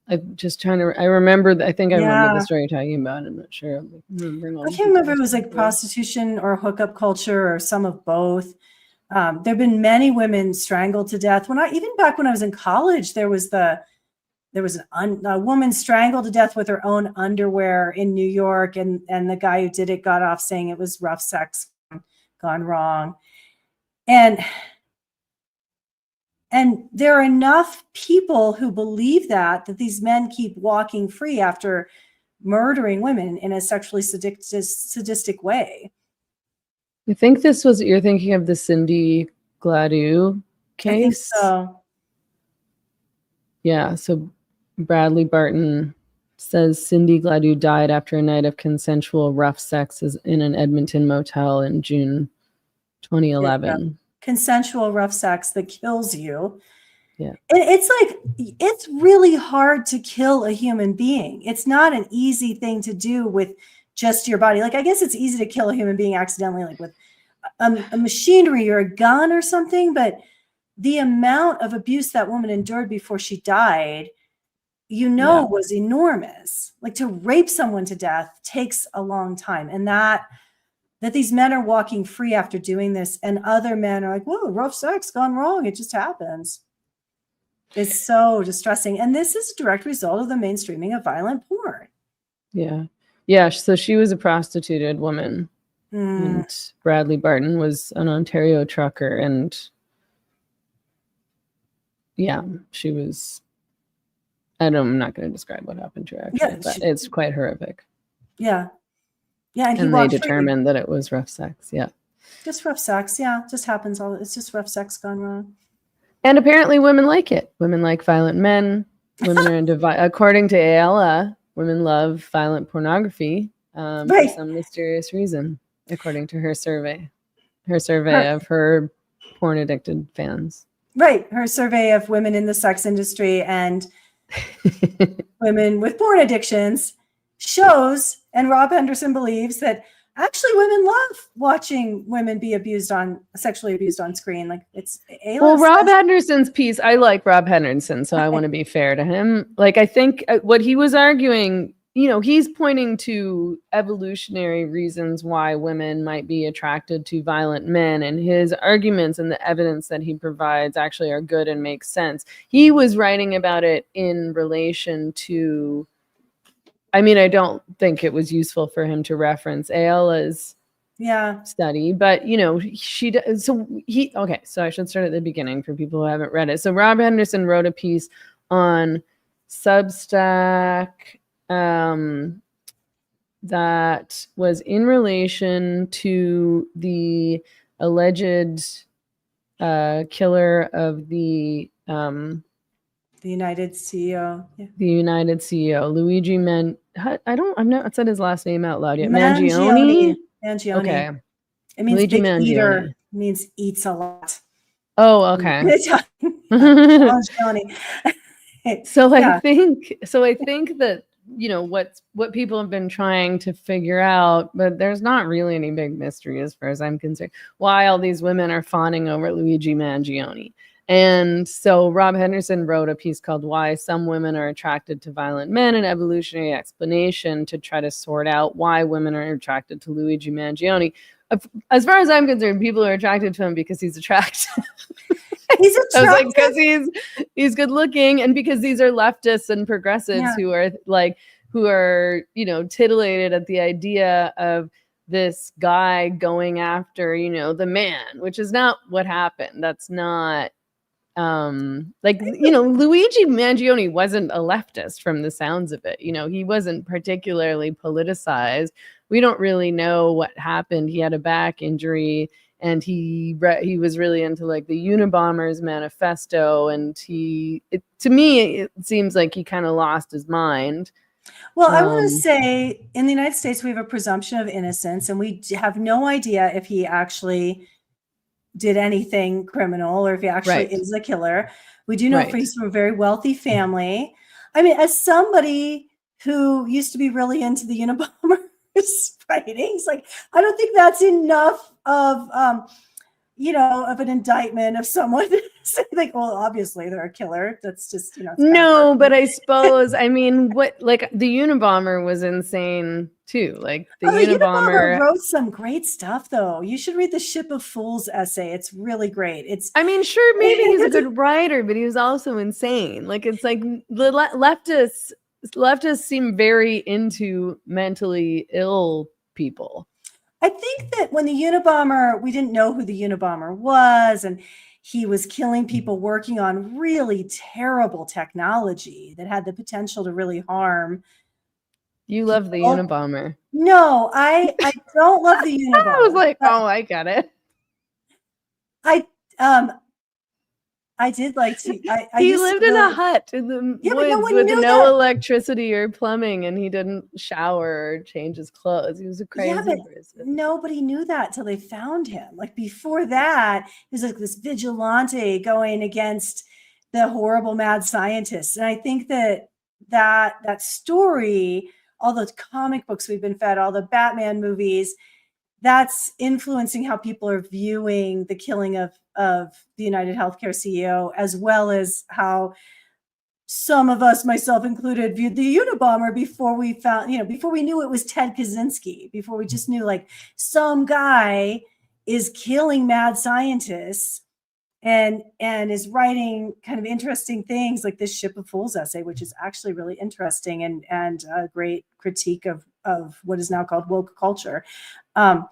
I'm just trying to, I remember the story you're talking about. I'm not sure. I can't remember if it was like prostitution or hookup culture or some of both. There've been many women strangled to death. Even back when I was in college, there was a woman strangled to death with her own underwear in New York, and the guy who did it got off saying it was rough sex gone wrong. And there are enough people who believe that these men keep walking free after murdering women in a sexually sadistic way. I think you're thinking of the Cindy Gladue case. I think so. Yeah, so Bradley Barton says Cindy Gladue died after a night of consensual rough sex in an Edmonton motel in June 2011. Consensual rough sex that kills you. Yeah. It's really hard to kill a human being. It's not an easy thing to do with just your body. Like, I guess it's easy to kill a human being accidentally, like with a machinery or a gun or something, but the amount of abuse that woman endured before she died, was enormous. Like, to rape someone to death takes a long time. And that these men are walking free after doing this, and other men are like, whoa, rough sex gone wrong. It just happens. It's so distressing. And this is a direct result of the mainstreaming of violent porn. Yeah. Yeah. So she was a prostituted woman. And Bradley Barton was an Ontario trucker. And yeah, she was, I'm not going to describe what happened to her, actually, but it's quite horrific. Yeah. Yeah. And they determined that it was rough sex. Yeah. Just rough sex. Yeah. Just happens. It's just rough sex gone wrong. And apparently women like it. Women like violent men. Women are into, according to Ayala, women love violent pornography for some mysterious reason, according to her survey. Her survey of her porn addicted fans. Right. Her survey of women in the sex industry. And women with porn addictions shows, and Rob Henderson believes that actually women love watching women be sexually abused on screen. Like it's well, Rob Henderson's piece, I like Rob Henderson, so I want to be fair to him. Like, I think what he was arguing, he's pointing to evolutionary reasons why women might be attracted to violent men, and his arguments and the evidence that he provides actually are good and make sense. He was writing about it in relation to, I don't think it was useful for him to reference Ayala's study, but so I should start at the beginning for people who haven't read it. So Rob Henderson wrote a piece on Substack that was in relation to the alleged killer of the United CEO. Yeah. The United CEO, Luigi I've not said his last name out loud yet. Mangione. Okay. It means Luigi big Mangione. eater. It means eats a lot. Oh, okay. Mangione. So I think that, what people have been trying to figure out, but there's not really any big mystery as far as I'm concerned, why all these women are fawning over Luigi Mangione. And so Rob Henderson wrote a piece called Why Some Women Are Attracted to Violent Men, an evolutionary explanation to try to sort out why women are attracted to Luigi Mangione. As far as I'm concerned, people are attracted to him because he's attractive. He's attractive. Because he's good looking, and because these are leftists and progressives who are titillated at the idea of this guy going after, the man, which is not what happened. That's not Luigi Mangione wasn't a leftist from the sounds of it. He wasn't particularly politicized. We don't really know what happened. He had a back injury, and he was really into like the Unabomber's manifesto, and to me it seems like he kind of lost his mind. Well, I want to say in the United States we have a presumption of innocence, and we have no idea if he actually did anything criminal or if he actually is a killer. We do know he's from a very wealthy family. I mean, as somebody who used to be really into the Unabomber's writings, like, I don't think that's enough of an indictment of someone. Like, well, obviously they're a killer. That's just, no, but I suppose, the Unabomber was insane too. Like the Unabomber wrote some great stuff though. You should read the Ship of Fools essay. It's really great. Sure, maybe he's a good writer, but he was also insane. Like, it's like the leftists seem very into mentally ill people. I think that when the Unabomber, we didn't know who the Unabomber was, and he was killing people working on really terrible technology that had the potential to really harm. You love the Unabomber. No, I don't love the Unabomber. I was like, oh, I get it. I did like to. He lived in a hut in the woods with no electricity or plumbing, and he didn't shower or change his clothes. He was a crazy person. Nobody knew that till they found him. Like, before that, he was like this vigilante going against the horrible mad scientists. And I think that story, all those comic books we've been fed, all the Batman movies, that's influencing how people are viewing the killing of the United Healthcare CEO, as well as how some of us, myself included, viewed the Unabomber before we knew it was Ted Kaczynski, before we just knew, like, some guy is killing mad scientists and is writing kind of interesting things like this Ship of Fools essay, which is actually really interesting and a great critique of what is now called woke culture. I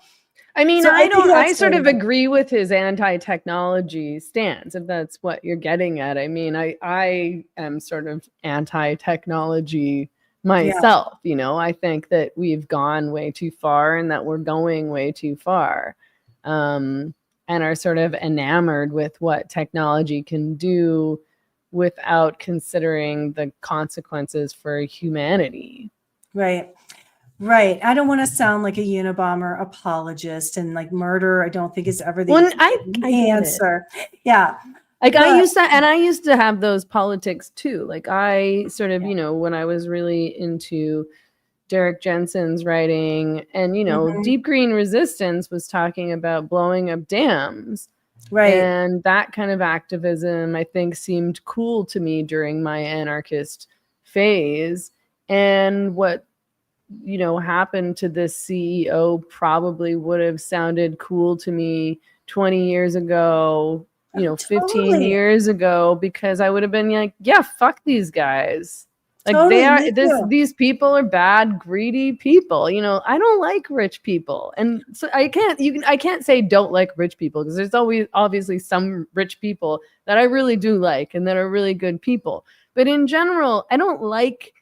sort of agree with his anti-technology stance, if that's what you're getting at. I am sort of anti-technology myself. I think that we've gone way too far and that we're going way too far, and are sort of enamored with what technology can do without considering the consequences for humanity. Right. I don't want to sound like a Unabomber apologist, and like murder, I don't think is ever the answer. Yeah. Like I used to have those politics too. Like I sort of, when I was really into Derek Jensen's writing and, Deep Green Resistance was talking about blowing up dams. Right. And that kind of activism, I think, seemed cool to me during my anarchist phase. And what, happened to this CEO probably would have sounded cool to me 20 years ago, 15 years ago, because I would have been like, yeah, fuck these guys. Like these people are bad, greedy people. I don't like rich people. And so I can't say don't like rich people, because there's always obviously some rich people that I really do like and that are really good people. But in general, I don't like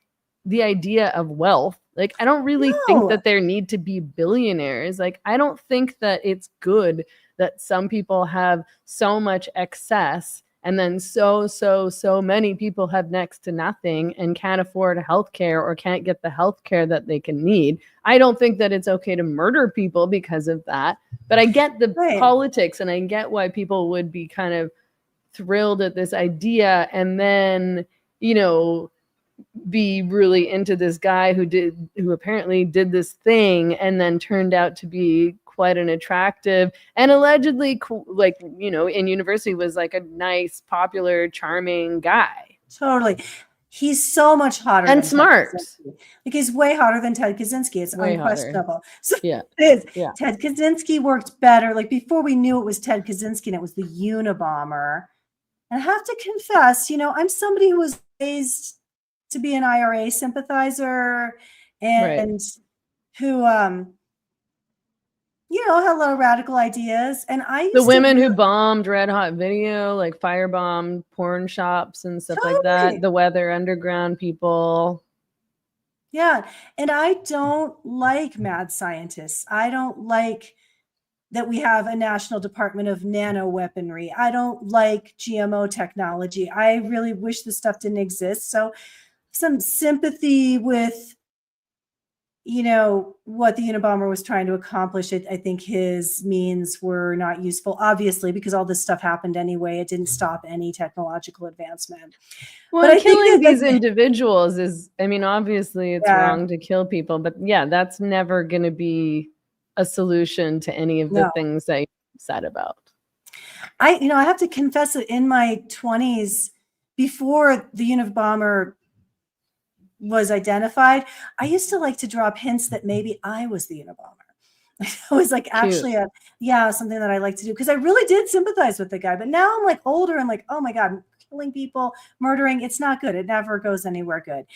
the idea of wealth. Like, I don't really think that there need to be billionaires. Like, I don't think that it's good that some people have so much excess and then so many people have next to nothing and can't afford healthcare or can't get the healthcare that they can need. I don't think that it's okay to murder people because of that. But I get the politics, and I get why people would be kind of thrilled at this idea and then, be really into this guy who apparently did this thing and then turned out to be quite an attractive and allegedly in university was like a nice, popular, charming guy. Totally. He's so much hotter and smart. Like, he's way hotter than Ted Kaczynski. It's way unquestionable. Hotter. So yeah. It is. Yeah. Ted Kaczynski worked better. Like, before we knew it was Ted Kaczynski and it was the Unabomber. And I have to confess, I'm somebody who was raised to be an IRA sympathizer and who, had a lot of radical ideas. And I used the women who bombed Red Hot Video, like firebombed porn shops and stuff like that. The Weather Underground people. Yeah. And I don't like mad scientists. I don't like that we have a national department of nano weaponry. I don't like GMO technology. I really wish this stuff didn't exist. So some sympathy with, what the Unabomber was trying to accomplish. I think his means were not useful, obviously, because all this stuff happened anyway. It didn't stop any technological advancement. Well, but killing these individuals is, obviously it's wrong to kill people, but that's never going to be a solution to any of the things that you said about. I have to confess that in my 20s, before the Unabomber was identified, I used to like to drop hints that maybe I was the Unabomber. It was like actually something that I like to do, because I really did sympathize with the guy. But now I'm like older and like, oh my God, I'm killing people, murdering. It's not good. It never goes anywhere good.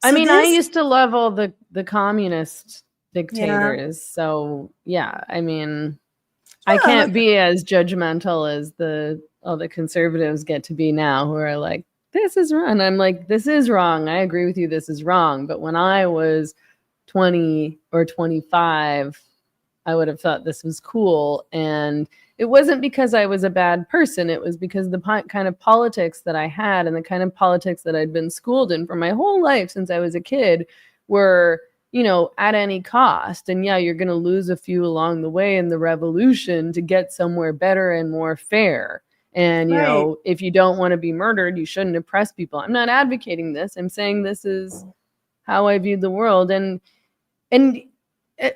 So I used to love all the communist dictators. So I can't be as judgmental as all the conservatives get to be now, who are like, this is wrong. And I'm like, this is wrong. I agree with you. This is wrong. But when I was 20 or 25, I would have thought this was cool. And it wasn't because I was a bad person. It was because the kind of politics that I had and the kind of politics that I'd been schooled in for my whole life since I was a kid were, at any cost. And you're going to lose a few along the way in the revolution to get somewhere better and more fair. And, if you don't want to be murdered, you shouldn't oppress people. I'm not advocating this. I'm saying this is how I viewed the world. And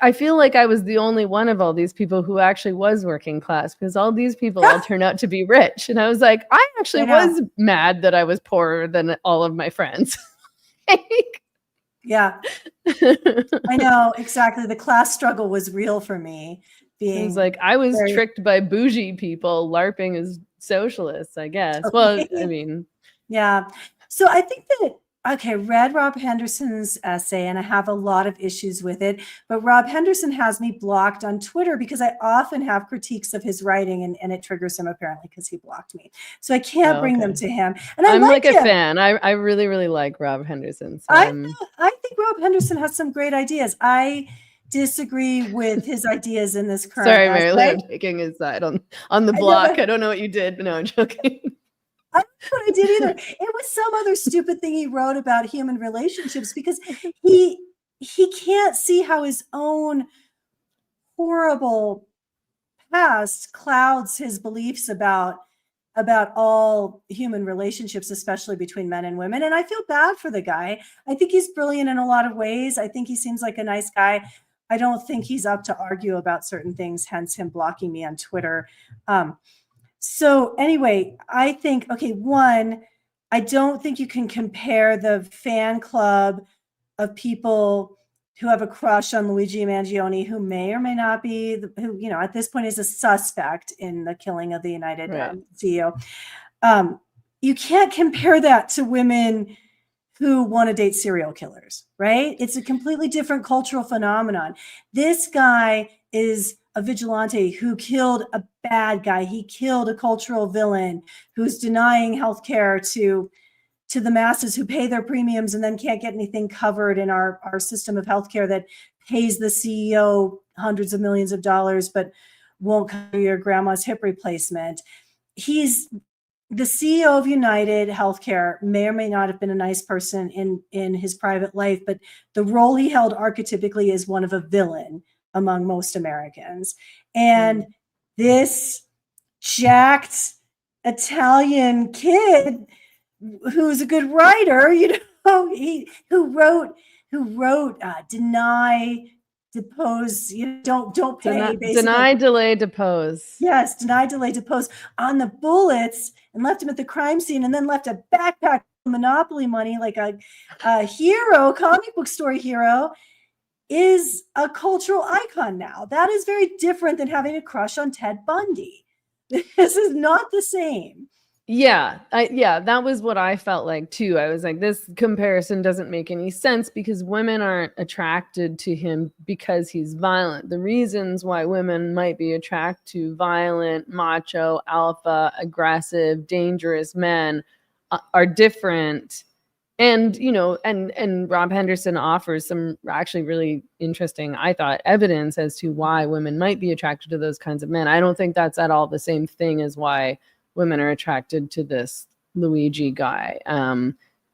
I feel like I was the only one of all these people who actually was working class, because all these people all turned out to be rich. And I was like, I actually was mad that I was poorer than all of my friends. Yeah, I know, exactly. The class struggle was real for me. It was like I was tricked by bougie people LARPing as socialists, I guess. Well, yeah. So I think that, read Rob Henderson's essay, and I have a lot of issues with it, but Rob Henderson has me blocked on Twitter because I often have critiques of his writing, and it triggers him apparently because he blocked me. So I can't bring them to him. And I'm like a fan. I really, really like Rob Henderson. So I think Rob Henderson has some great ideas. I disagree with his ideas in this current. Sorry, Mary Lou, I'm taking his side on the block. I don't know what you did. No, I'm joking. I don't know what I did either. It was some other stupid thing he wrote about human relationships, because he can't see how his own horrible past clouds his beliefs about about all human relationships, especially between men and women. And I feel bad for the guy. I think he's brilliant in a lot of ways. I think he seems like a nice guy. I don't think he's up to argue about certain things, hence him blocking me on Twitter. So anyway, I think, okay, one, I don't think you can compare the fan club of people who have a crush on Luigi Mangione, who may or may not be, who, you know, at this point is a suspect in the killing of the United CEO. You can't compare that to women who want to date serial killers, right? It's a completely different cultural phenomenon. This guy is a vigilante who killed a bad guy. He killed a cultural villain who's denying healthcare to the masses who pay their premiums and then can't get anything covered in our system of healthcare that pays the CEO hundreds of millions of dollars, but won't cover your grandma's hip replacement. He's the CEO of United Healthcare, may or may not have been a nice person in his private life, but the role he held archetypically is one of a villain among most Americans. And this jacked Italian kid who's a good writer, you know, who wrote deny, depose, you know, don't pay, deny, delay, depose. Yes, deny, delay, depose on the bullets, and left him at the crime scene, and then left a backpack of Monopoly money like a hero, comic book story hero, is a cultural icon now. That is very different than having a crush on Ted Bundy. This is not the same. Yeah, that was what I felt like too. I was like, this comparison doesn't make any sense because women aren't attracted to him because he's violent. The reasons why women might be attracted to violent, macho, alpha, aggressive, dangerous men are different. And, you know, and Rob Henderson offers some actually really interesting, I thought, evidence as to why women might be attracted to those kinds of men. I don't think that's at all the same thing as why women are attracted to this Luigi guy.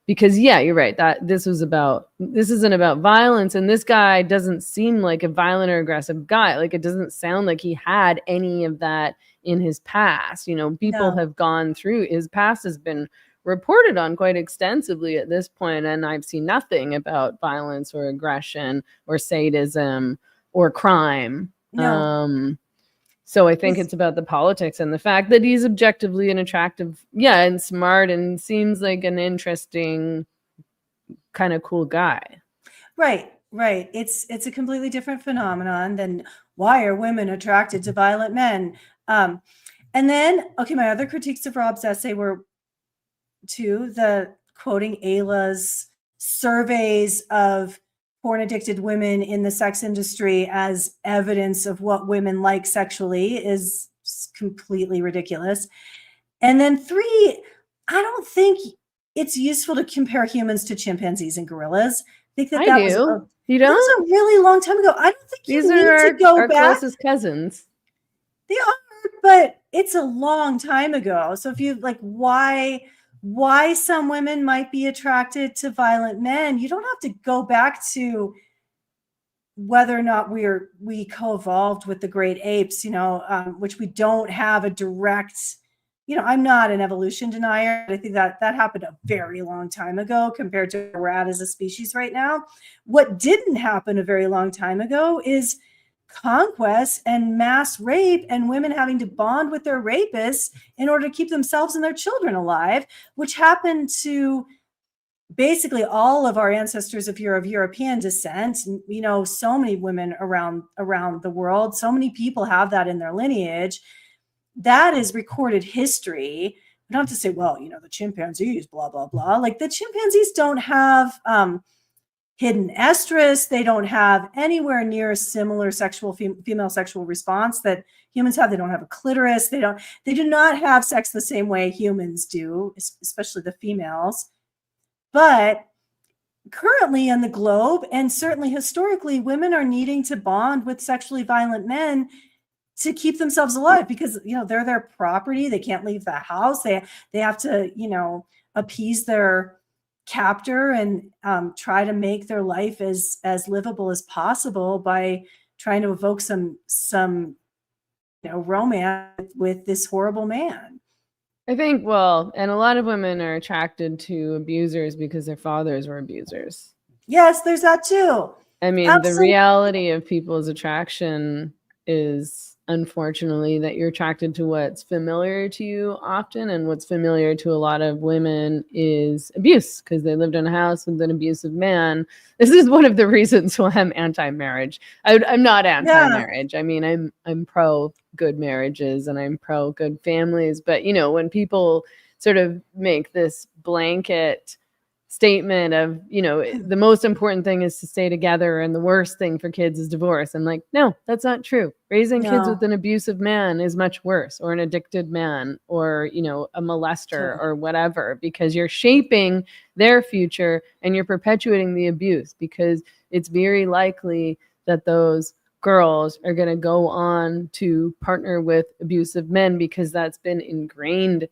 Because yeah, you're right, that this isn't about violence. And this guy doesn't seem like a violent or aggressive guy. Like, it doesn't sound like he had any of that in his past. You know, people have gone through, his past has been reported on quite extensively at this point, and I've seen nothing about violence or aggression or sadism or crime. So I think it's about the politics and the fact that he's objectively an attractive, and smart, and seems like an interesting, kind of cool guy. Right. It's a completely different phenomenon than why are women attracted to violent men. And then, okay, my other critiques of Rob's essay were the quoting Ayla's surveys of porn addicted women in the sex industry as evidence of what women like sexually is completely ridiculous. And then 3, I don't think it's useful to compare humans to chimpanzees and gorillas. I think that was you don't? That was a really long time ago. I don't think these are need to go our back. Closest cousins. They are, but it's a long time ago. So if you like, why some women might be attracted to violent men, you don't have to go back to whether or not we co-evolved with the great apes, you know, which we don't have a direct, you know, I'm not an evolution denier. I think that happened a very long time ago compared to where we're at as a species right now. What didn't happen a very long time ago is conquest and mass rape and women having to bond with their rapists in order to keep themselves and their children alive, which happened to basically all of our ancestors if you're of European descent. You know, so many women around the world, so many people have that in their lineage. That is recorded history. We don't have to say, well, you know, the chimpanzees, blah, blah, blah. Like, the chimpanzees don't have hidden estrus. They don't have anywhere near a similar female sexual response that humans have. They don't have a clitoris. They do not have sex the same way humans do, especially the females. But currently in the globe, and certainly historically, women are needing to bond with sexually violent men to keep themselves alive because, you know, they're their property. They can't leave the house. They have to, you know, appease their captor and try to make their life as livable as possible by trying to evoke some you know, romance with this horrible man. I think, well, and a lot of women are attracted to abusers because their fathers were abusers. Yes, there's that too. I mean, the Absolutely. reality of people's attraction is unfortunately that you're attracted to what's familiar to you often, and what's familiar to a lot of women is abuse because they lived in a house with an abusive man. This is one of the reasons why I'm anti-marriage. I'm not anti-marriage. I mean, I'm pro good marriages and I'm pro good families, but you know, when people sort of make this blanket statement of, you know, the most important thing is to stay together and the worst thing for kids is divorce. I'm like, no, that's not true. Raising kids with an abusive man is much worse, or an addicted man, or, you know, a molester or whatever, because you're shaping their future and you're perpetuating the abuse, because it's very likely that those girls are going to go on to partner with abusive men because that's been ingrained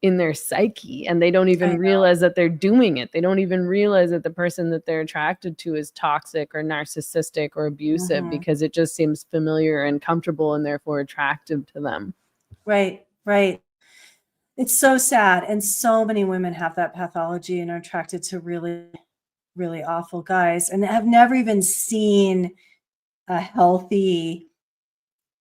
in their psyche, and they don't even realize that they're doing it. They don't even realize that the person that they're attracted to is toxic or narcissistic or abusive, because it just seems familiar and comfortable and therefore attractive to them. Right. It's so sad. And so many women have that pathology and are attracted to really, really awful guys and have never even seen a healthy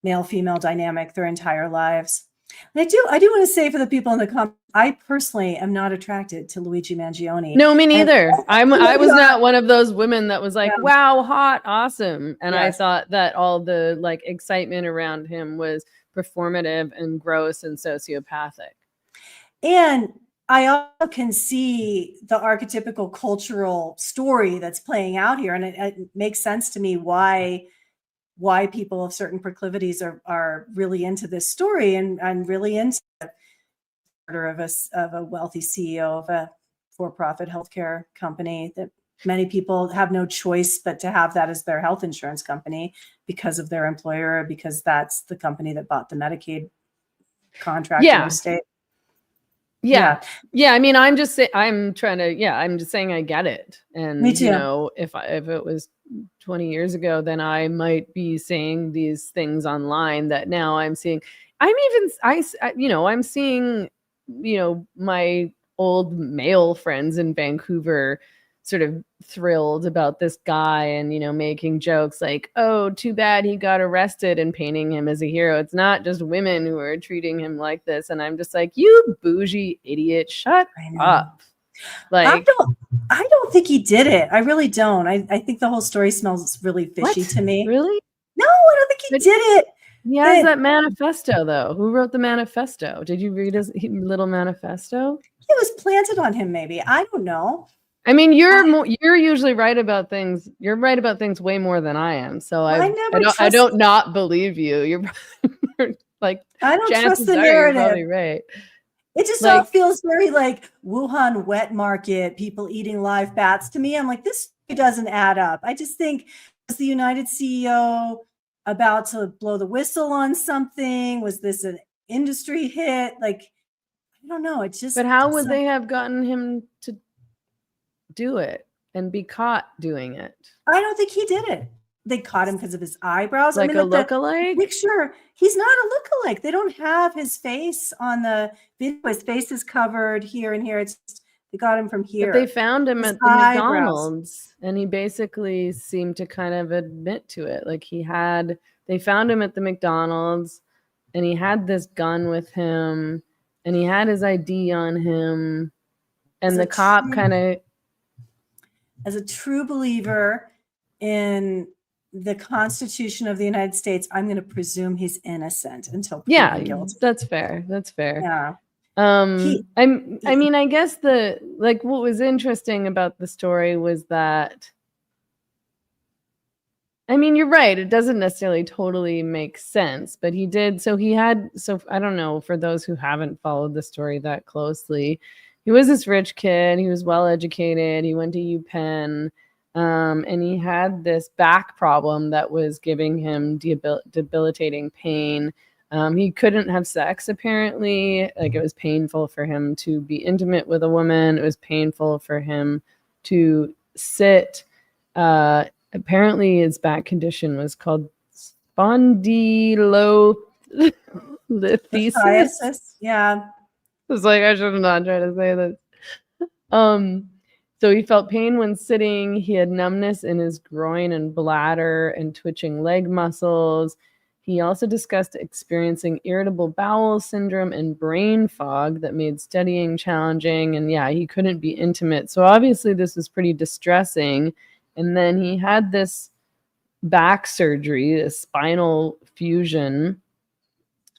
male-female dynamic their entire lives. And I do want to say for the people in the comments, I personally am not attracted to Luigi Mangione. No, me neither. I was not one of those women that was like, wow, hot, awesome. And I thought that all the like excitement around him was performative and gross and sociopathic. And I also can see the archetypical cultural story that's playing out here. And it makes sense to me why people of certain proclivities are really into this story and really into the murder of a wealthy CEO of a for-profit healthcare company that many people have no choice but to have that as their health insurance company because of their employer, because that's the company that bought the Medicaid contract in the state. Yeah. I mean, I'm just saying I get it. And me too. You know, if it was 20 years ago, then I might be saying these things online that now I'm seeing. I'm seeing, you know, my old male friends in Vancouver sort of thrilled about this guy and, you know, making jokes like, oh, too bad he got arrested, and painting him as a hero. It's not just women who are treating him like this. And I'm just like, you bougie idiot, shut up. Like, I don't think he did it. I really don't. I think the whole story smells really fishy to me. Really? No, I don't think he did it. He has that manifesto, though. Who wrote the manifesto? Did you read his little manifesto? It was planted on him, maybe. I don't know. I mean, you're usually right about things. You're right about things way more than I am. So I don't not believe you. You're like, I don't trust the narrative. You're probably right. It just all feels very like Wuhan wet market, people eating live bats. To me, I'm like, this doesn't add up. I just think, was the United CEO about to blow the whistle on something? Was this an industry hit? Like, I don't know. It's just. But how would they have gotten him to do it and be caught doing it? I don't think he did it. They caught him because of his eyebrows. Like a lookalike? Picture, he's not a lookalike. They don't have his face on the video. His face is covered here and here. It's just, they got him from here. But they found him at the McDonald's, and he basically seemed to kind of admit to it. Like they found him at the McDonald's, and he had this gun with him, and he had his ID on him, and the cop kind of. As a true believer in the Constitution of the United States, I'm going to presume he's innocent until proven guilty. That's fair. Yeah. I mean, I guess what was interesting about the story was that, I mean, you're right. It doesn't necessarily totally make sense, but I don't know, for those who haven't followed the story that closely, he was this rich kid. He was well educated. He went to UPenn. And he had this back problem that was giving him debilitating pain. He couldn't have sex, apparently. Like, it was painful for him to be intimate with a woman. It was painful for him to sit. Apparently his back condition was called spondylolisthesis. Yeah. was like, I should have not tried to say this. So he felt pain when sitting. He had numbness in his groin and bladder and twitching leg muscles. He also discussed experiencing irritable bowel syndrome and brain fog that made studying challenging. And yeah, he couldn't be intimate. So obviously this was pretty distressing. And then he had this back surgery, a spinal fusion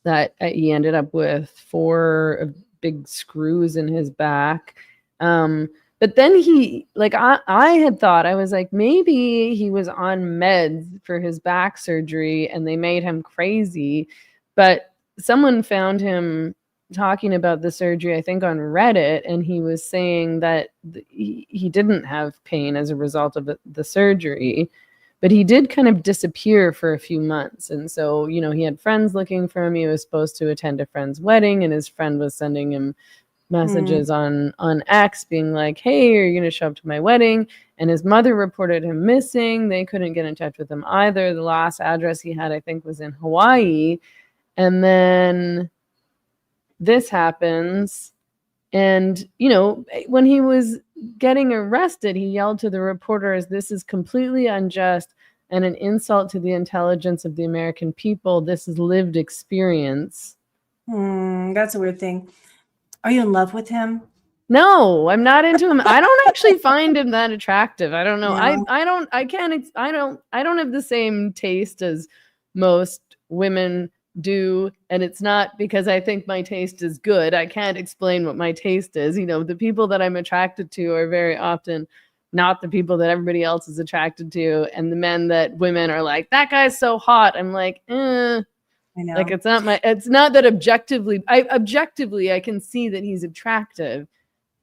that he ended up with 4 big screws in his back. But then he, like, I had thought, I was like, maybe he was on meds for his back surgery and they made him crazy. But someone found him talking about the surgery, I think on Reddit, and he was saying that he didn't have pain as a result of the surgery, but he did kind of disappear for a few months. And so, you know, he had friends looking for him. He was supposed to attend a friend's wedding, and his friend was sending him messages on X being like, hey, are you going to show up to my wedding? And his mother reported him missing. They couldn't get in touch with him either. The last address he had, I think, was in Hawaii. And then this happens. And, you know, when he was getting arrested, he yelled to the reporters, this is completely unjust and an insult to the intelligence of the American people. This is lived experience. That's a weird thing. Are you in love with him? No, I'm not into him. I don't actually find him that attractive. I don't know. No. I don't have the same taste as most women do. And it's not because I think my taste is good. I can't explain what my taste is. You know, the people that I'm attracted to are very often not the people that everybody else is attracted to. And the men that women are like, that guy's so hot. I'm like, I know. like, it's not that objectively I can see that he's attractive,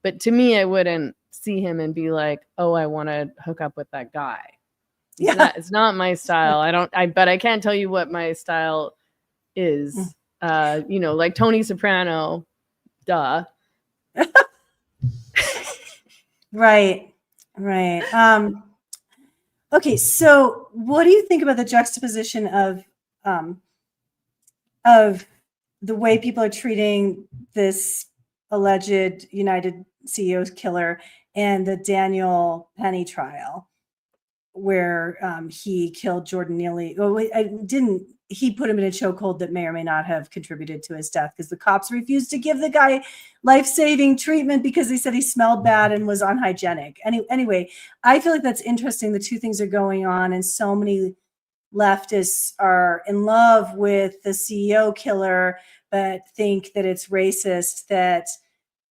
but to me, I wouldn't see him and be like, oh, I want to hook up with that guy. It's not my style. But I can't tell you what my style is. You know, like Tony Soprano, duh. Right. Okay, so what do you think about the juxtaposition of the way people are treating this alleged United CEO killer and the Daniel Penny trial, where he killed Jordan Neely? He put him in a chokehold that may or may not have contributed to his death, because the cops refused to give the guy life-saving treatment because they said he smelled bad and was unhygienic. Anyway, I feel like that's interesting. The two things are going on, and so many leftists are in love with the CEO killer, but think that it's racist that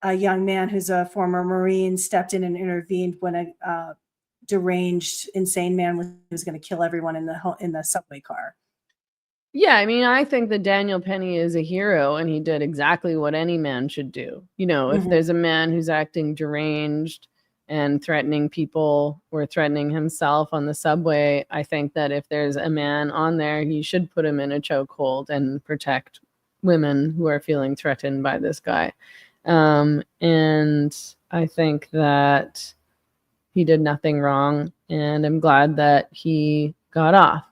a young man who's a former Marine stepped in and intervened when a deranged, insane man was going to kill everyone in the subway car. Yeah, I mean, I think that Daniel Penny is a hero, and he did exactly what any man should do. You know, if there's a man who's acting deranged and threatening people or threatening himself on the subway, I think that if there's a man on there, he should put him in a chokehold and protect women who are feeling threatened by this guy. And I think that he did nothing wrong, and I'm glad that he got off.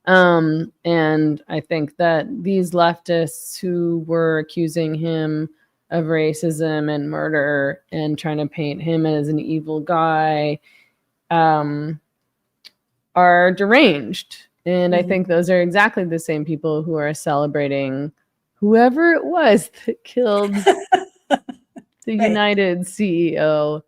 And I think that these leftists who were accusing him of racism and murder and trying to paint him as an evil guy are deranged. And I think those are exactly the same people who are celebrating whoever it was that killed the United CEO.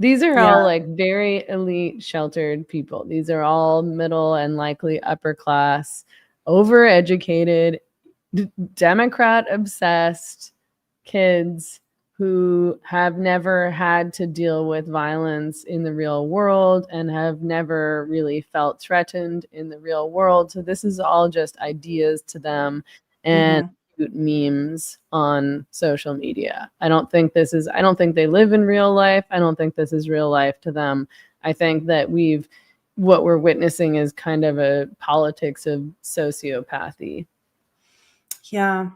These are all like very elite, sheltered people. These are all middle and likely upper class, overeducated, Democrat obsessed kids who have never had to deal with violence in the real world and have never really felt threatened in the real world. So this is all just ideas to them and memes on social media. I don't think they live in real life. I don't think this is real life to them. I think that what we're witnessing is kind of a politics of sociopathy. Yeah.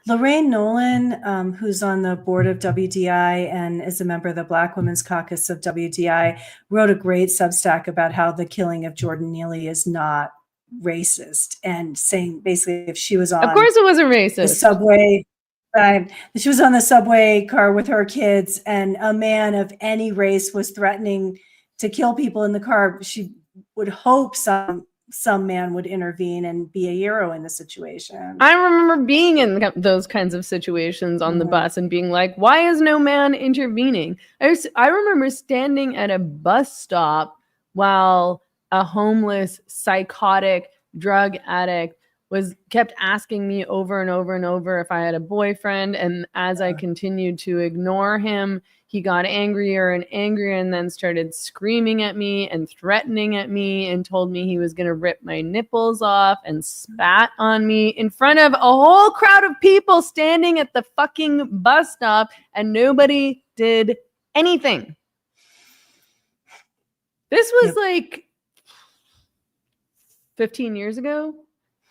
Lorraine Nolan, who's on the board of WDI and is a member of the Black Women's Caucus of WDI, wrote a great Substack about how the killing of Jordan Neely is not racist, and saying basically if she was on, of course it wasn't racist, the subway, Right. She was on the subway car with her kids, and a man of any race was threatening to kill people in the car. She would hope some man would intervene and be a hero in the situation. I remember being in those kinds of situations on the bus and being like, why is no man intervening? I remember standing at a bus stop while a homeless, psychotic drug addict kept asking me over and over and over if I had a boyfriend. And as I continued to ignore him, he got angrier and angrier and then started screaming at me and threatening at me and told me he was going to rip my nipples off and spat on me in front of a whole crowd of people standing at the fucking bus stop, and nobody did anything. This was like 15 years ago.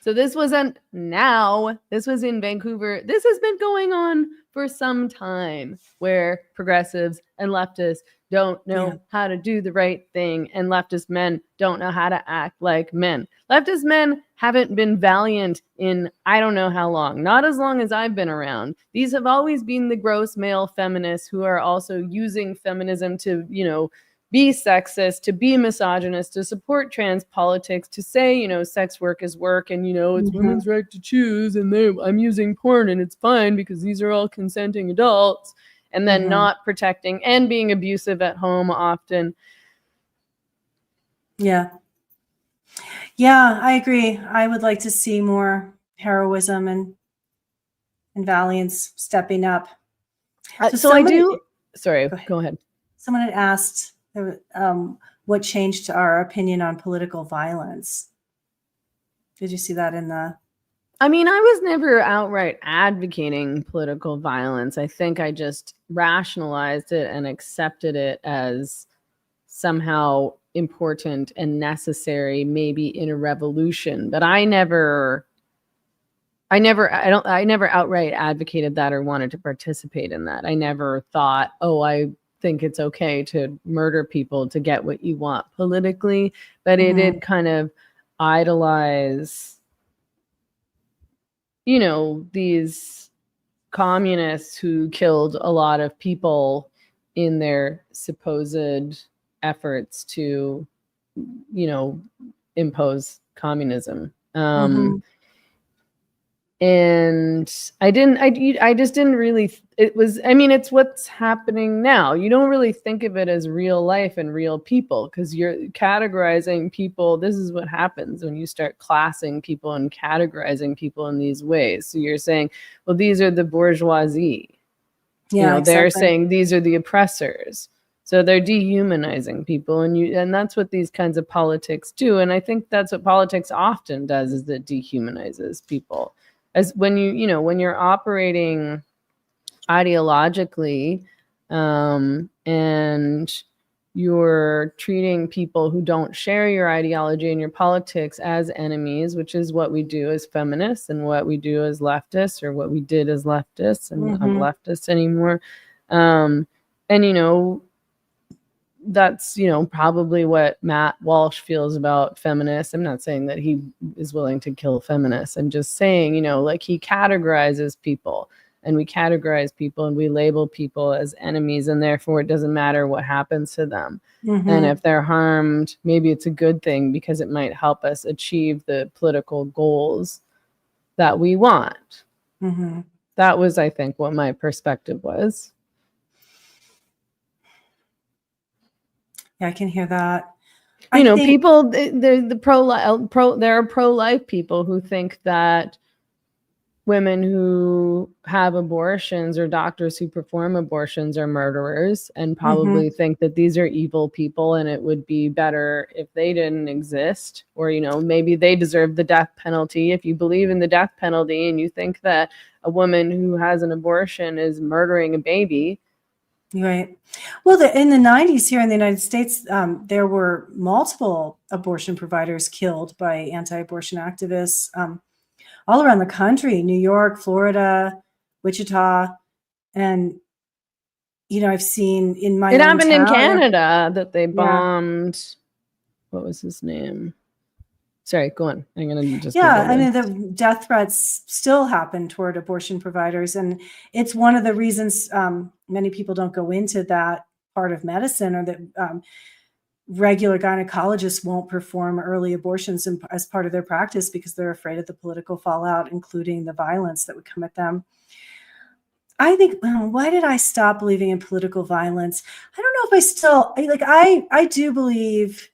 So this wasn't now. This was in Vancouver. This has been going on for some time, where progressives and leftists don't know how to do the right thing, and leftist men don't know how to act like men. Leftist men haven't been valiant in I don't know how long, not as long as I've been around. These have always been the gross male feminists who are also using feminism to, be sexist, to be misogynist, to support trans politics, to say, sex work is work, and, it's women's right to choose, and I'm using porn and it's fine because these are all consenting adults, and then not protecting and being abusive at home often. Yeah. Yeah, I agree. I would like to see more heroism and valiance stepping up. Sorry, go ahead. Someone had asked what changed our opinion on political violence. Did you see that in the... I mean, I was never outright advocating political violence. I think I just rationalized it and accepted it as somehow important and necessary, maybe in a revolution. But I never outright advocated that or wanted to participate in that. I never thought, I think it's okay to murder people to get what you want politically. But it did kind of idolize, these communists who killed a lot of people in their supposed efforts to, impose communism. And I just didn't really, it's what's happening now. You don't really think of it as real life and real people because you're categorizing people. This is what happens when you start classing people and categorizing people in these ways. So you're saying, well, these are the bourgeoisie. Yeah, they're saying these are the oppressors. So they're dehumanizing people, and that's what these kinds of politics do. And I think that's what politics often does, is it dehumanizes people. As when you're operating ideologically, and you're treating people who don't share your ideology and your politics as enemies, which is what we do as feminists and what we do as leftists, or what we did as leftists, and I'm leftists anymore. That's, probably what Matt Walsh feels about feminists. I'm not saying that he is willing to kill feminists. I'm just saying, he categorizes people, and we categorize people and we label people as enemies, and therefore it doesn't matter what happens to them. And if they're harmed, maybe it's a good thing because it might help us achieve the political goals that we want. That was, I think, what my perspective was. Yeah, I can hear that. People, there are pro-life people who think that women who have abortions or doctors who perform abortions are murderers, and probably think that these are evil people and it would be better if they didn't exist, or maybe they deserve the death penalty. If you believe in the death penalty and you think that a woman who has an abortion is murdering a baby. Right. Well, in the 90s here in the United States, there were multiple abortion providers killed by anti-abortion activists all around the country, New York, Florida, Wichita. And, I've seen in my It own happened town, in Canada that they bombed, what was his name? Sorry, go on. I'm going to just. Yeah, I mean, the death threats still happen toward abortion providers. And it's one of the reasons many people don't go into that part of medicine, or that regular gynecologists won't perform early abortions as part of their practice, because they're afraid of the political fallout, including the violence that would come at them. I think, why did I stop believing in political violence? I don't know if I still, I do believe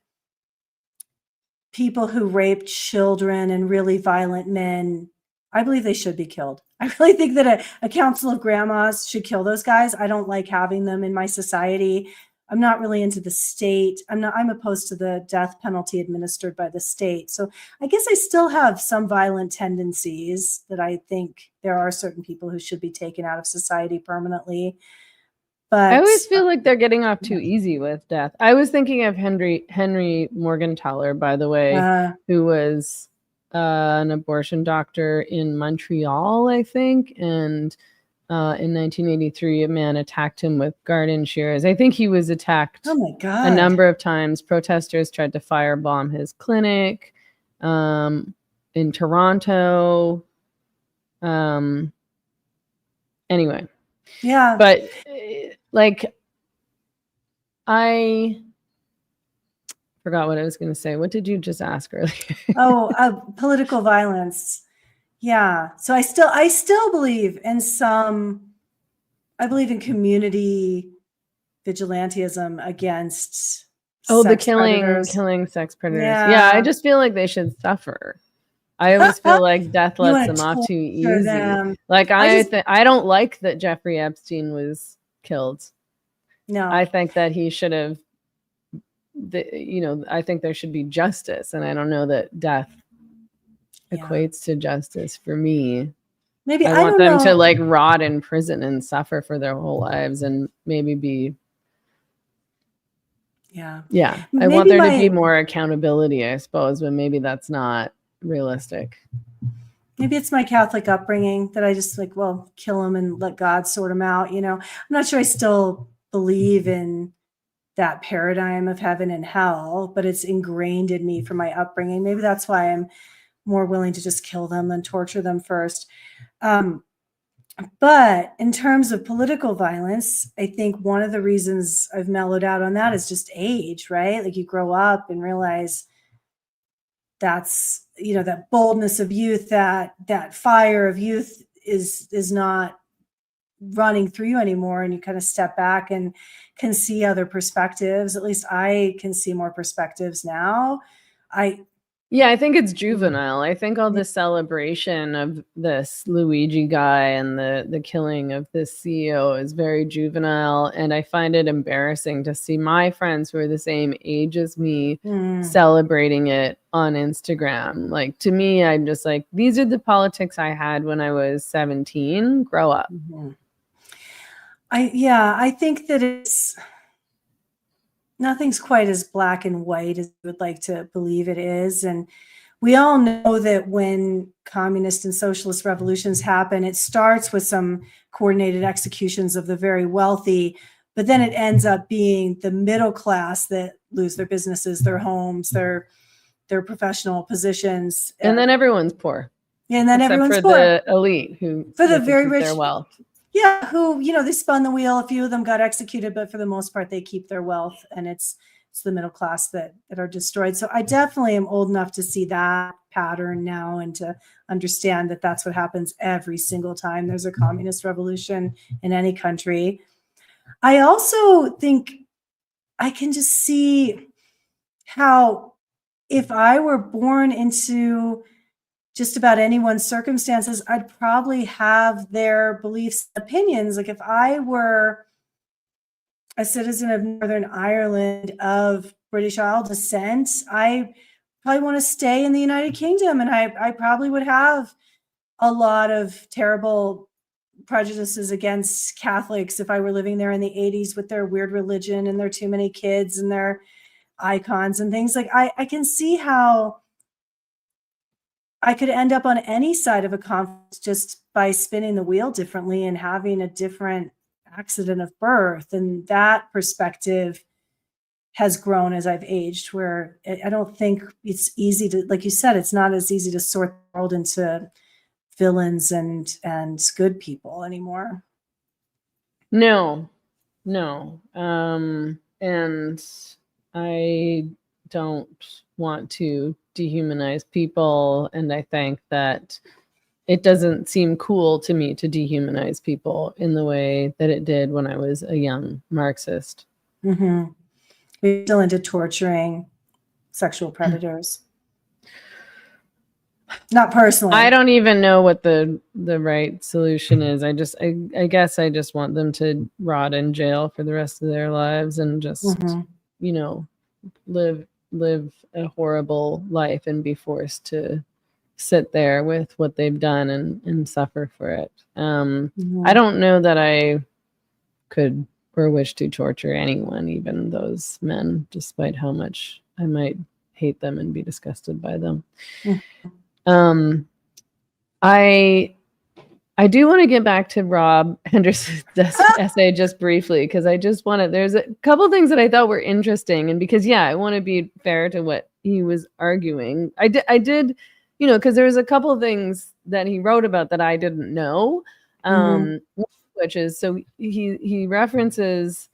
people who rape children and really violent men, I believe they should be killed. I really think that a council of grandmas should kill those guys. I don't like having them in my society. I'm not really into the state. I'm opposed to the death penalty administered by the state. So I guess I still have some violent tendencies that I think there are certain people who should be taken out of society permanently. But I always feel like they're getting off too easy with death. I was thinking of Henry Morgentaler, by the way, who was an abortion doctor in Montreal, I think, and in 1983, a man attacked him with garden shears. I think he was attacked a number of times. Protesters tried to firebomb his clinic in Toronto. Anyway. Yeah. But I forgot what I was going to say. What did you just ask earlier? Political violence. Yeah. So I still believe in I believe in community vigilantism against the killing sex predators. Yeah, I just feel like they should suffer. I always feel like death lets them off too easy. Like I don't like that Jeffrey Epstein was killed. No. I think that he should have, I think there should be justice, and I don't know that death equates to justice for me. Maybe I want them to rot in prison and suffer for their whole lives, and maybe be. Yeah. I want there to be more accountability, I suppose, but maybe that's not realistic. Maybe it's my Catholic upbringing that I just kill them and let God sort them out. I'm not sure I still believe in that paradigm of heaven and hell, but it's ingrained in me from my upbringing. Maybe that's why I'm more willing to just kill them than torture them first. But in terms of political violence, I think one of the reasons I've mellowed out on that is just age, right? Like you grow up and realize that's, that boldness of youth, that fire of youth is not running through you anymore. And you kind of step back and can see other perspectives. At least I can see more perspectives now. I think it's juvenile. I think all the celebration of this Luigi guy and the killing of this CEO is very juvenile. And I find it embarrassing to see my friends who are the same age as me celebrating it on Instagram. Like, to me, I'm just like, these are the politics I had when I was 17. Grow up. Mm-hmm. I think that nothing's quite as black and white as we would like to believe it is. And we all know that when communist and socialist revolutions happen, it starts with some coordinated executions of the very wealthy, but then it ends up being the middle class that lose their businesses, their homes, their professional positions. And then everyone's poor. Yeah, and then everyone's poor. The elite who for the very rich, their wealth. Yeah, who, they spun the wheel. A few of them got executed, but for the most part, they keep their wealth, and it's the middle class that are destroyed. So I definitely am old enough to see that pattern now and to understand that that's what happens every single time there's a communist revolution in any country. I also think I can just see how if I were born into just about anyone's circumstances, I'd probably have their beliefs and opinions. Like if I were a citizen of Northern Ireland of British Isle descent, I probably want to stay in the United Kingdom. And I probably would have a lot of terrible prejudices against Catholics if I were living there in the 80s with their weird religion and their too many kids and their icons and things. Like I can see how I could end up on any side of a conflict just by spinning the wheel differently and having a different accident of birth. And that perspective has grown as I've aged, where I don't think it's easy to, like you said, it's not as easy to sort the world into villains and good people anymore. No. And I don't want to dehumanize people. And I think that it doesn't seem cool to me to dehumanize people in the way that it did when I was a young Marxist. Mm-hmm. We're still into torturing sexual predators. Not personally. I don't even know what the right solution is. I guess I just want them to rot in jail for the rest of their lives and just, you know, live a horrible life and be forced to sit there with what they've done and suffer for it. I don't know that I could or wish to torture anyone, even those men, despite how much I might hate them and be disgusted by them. I do want to get back to Rob Henderson's essay just briefly, because I just want to, there's a couple things that I thought were interesting. And because, I want to be fair to what he was arguing. I did, because there was a couple of things that he wrote about that I didn't know, which is, so he references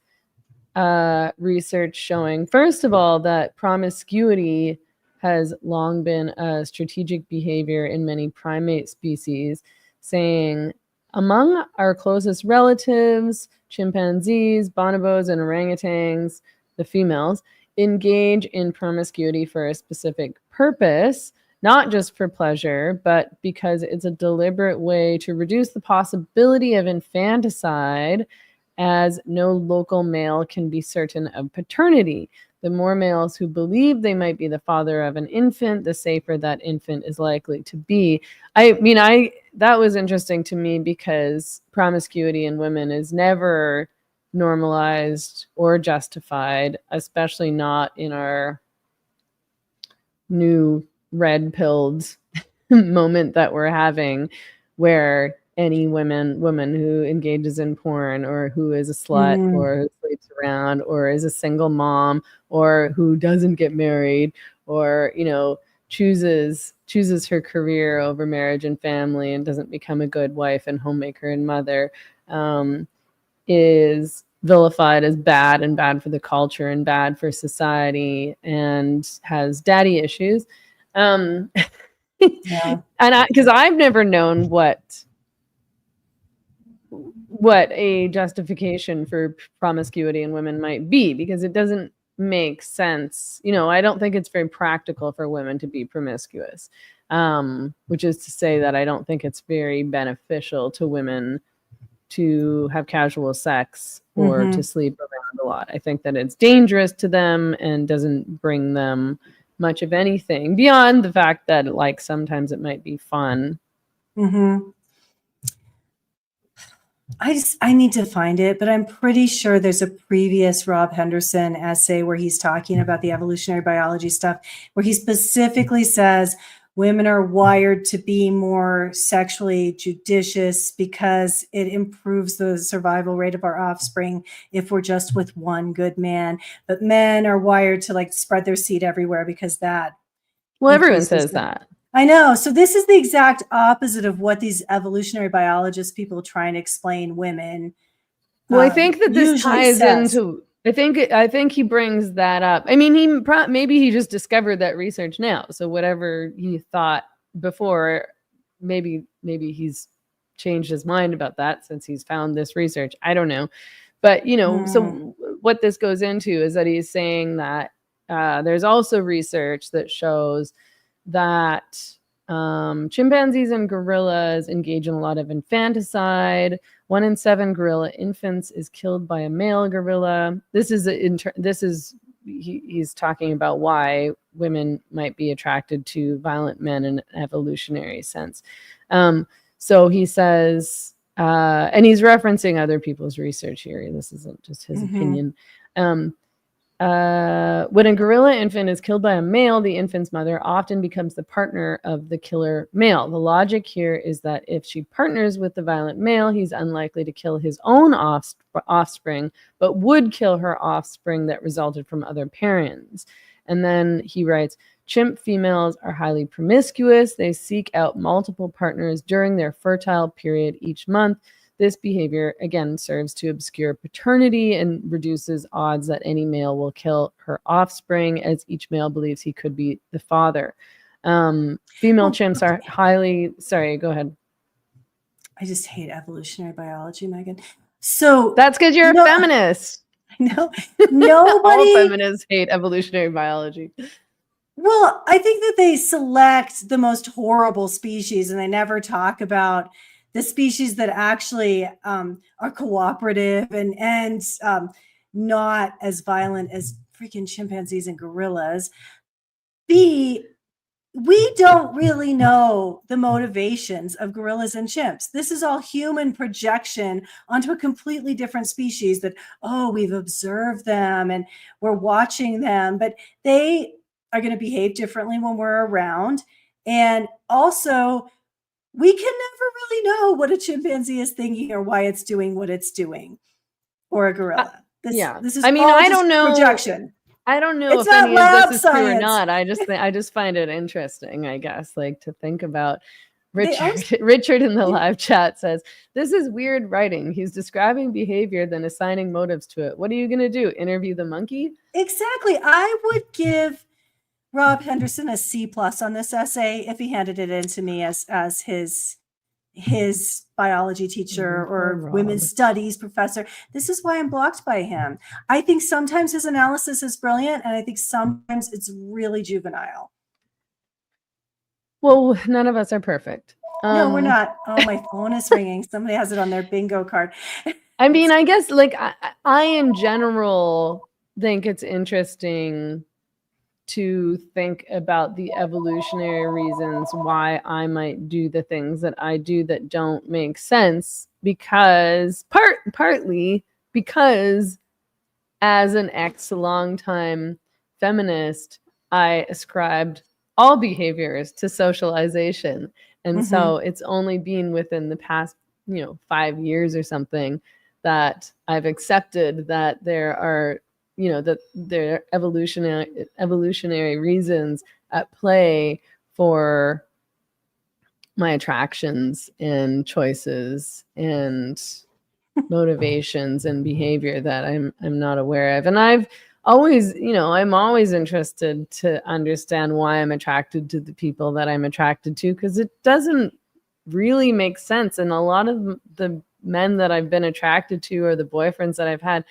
research showing, first of all, that promiscuity has long been a strategic behavior in many primate species, saying among our closest relatives, chimpanzees, bonobos, and orangutans, the females, engage in promiscuity for a specific purpose, not just for pleasure, but because it's a deliberate way to reduce the possibility of infanticide, as no local male can be certain of paternity. The more males who believe they might be the father of an infant, the safer that infant is likely to be. That was interesting to me because promiscuity in women is never normalized or justified, especially not in our new red-pilled moment that we're having, where any woman who engages in porn, or who is a slut, or who sleeps around, or is a single mom, or who doesn't get married, or chooses her career over marriage and family and doesn't become a good wife and homemaker and mother, is vilified as bad, and bad for the culture, and bad for society, and has daddy issues. And because I've never known what a justification for promiscuity in women might be, because it doesn't make sense. I don't think it's very practical for women to be promiscuous, which is to say that I don't think it's very beneficial to women to have casual sex or to sleep around a lot. I think that it's dangerous to them and doesn't bring them much of anything beyond the fact that, like, sometimes it might be fun. I need to find it, but I'm pretty sure there's a previous Rob Henderson essay where he's talking about the evolutionary biology stuff, where he specifically says women are wired to be more sexually judicious because it improves the survival rate of our offspring if we're just with one good man. But men are wired to spread their seed everywhere because that. Well, everyone says that. I know. So this is the exact opposite of what these evolutionary biologist people trying to explain women. Well, I think that this ties into. I think he brings that up. I mean, maybe he just discovered that research now. So whatever he thought before, maybe he's changed his mind about that since he's found this research. I don't know, but so what this goes into is that he's saying that there's also research that shows that chimpanzees and gorillas engage in a lot of infanticide. 1 in 7 gorilla infants is killed by a male gorilla. He's talking about why women might be attracted to violent men in an evolutionary sense. So he says, and he's referencing other people's research here. This isn't just his opinion. when a gorilla infant is killed by a male, the infant's mother often becomes the partner of the killer male. The logic here is that if she partners with the violent male, he's unlikely to kill his own offspring, but would kill her offspring that resulted from other parents. And then he writes, chimp females are highly promiscuous. They seek out multiple partners during their fertile period each month. This behavior, again, serves to obscure paternity and reduces odds that any male will kill her offspring, as each male believes he could be the father. Female chimps are highly... Sorry, go ahead. I just hate evolutionary biology, Megan. So that's because you're a feminist. I know. Nobody... All feminists hate evolutionary biology. Well, I think that they select the most horrible species and they never talk about the species that actually are cooperative and not as violent as freaking chimpanzees and gorillas. We don't really know the motivations of gorillas and chimps. This is all human projection onto a completely different species that, we've observed them and we're watching them, but they are going to behave differently when we're around. And also, we can never really know what a chimpanzee is thinking or why it's doing what it's doing, or a gorilla. This is I don't know projection. I don't know if any of this is true or not. I just find it interesting, I guess, like to think about. Richard in the live chat says, this is weird writing. He's describing behavior, then assigning motives to it. What are you going to do? Interview the monkey? Exactly. I would give Rob Henderson a C+ on this essay if he handed it in to me as his biology teacher or women's studies professor. This is why I'm blocked by him. I think sometimes his analysis is brilliant, and I think sometimes it's really juvenile. Well, none of us are perfect. No, we're not. Oh, my phone is ringing. Somebody has it on their bingo card. I mean, I guess like I in general think it's interesting to think about the evolutionary reasons why I might do the things that I do that don't make sense, because partly because as an long-time feminist, I ascribed all behaviors to socialization. And so it's only been within the past, 5 years or something that I've accepted that there are that there are evolutionary reasons at play for my attractions and choices and motivations and behavior that I'm not aware of. And I've always, I'm always interested to understand why I'm attracted to the people that I'm attracted to, because it doesn't really make sense. And a lot of the men that I've been attracted to, or the boyfriends that I've had,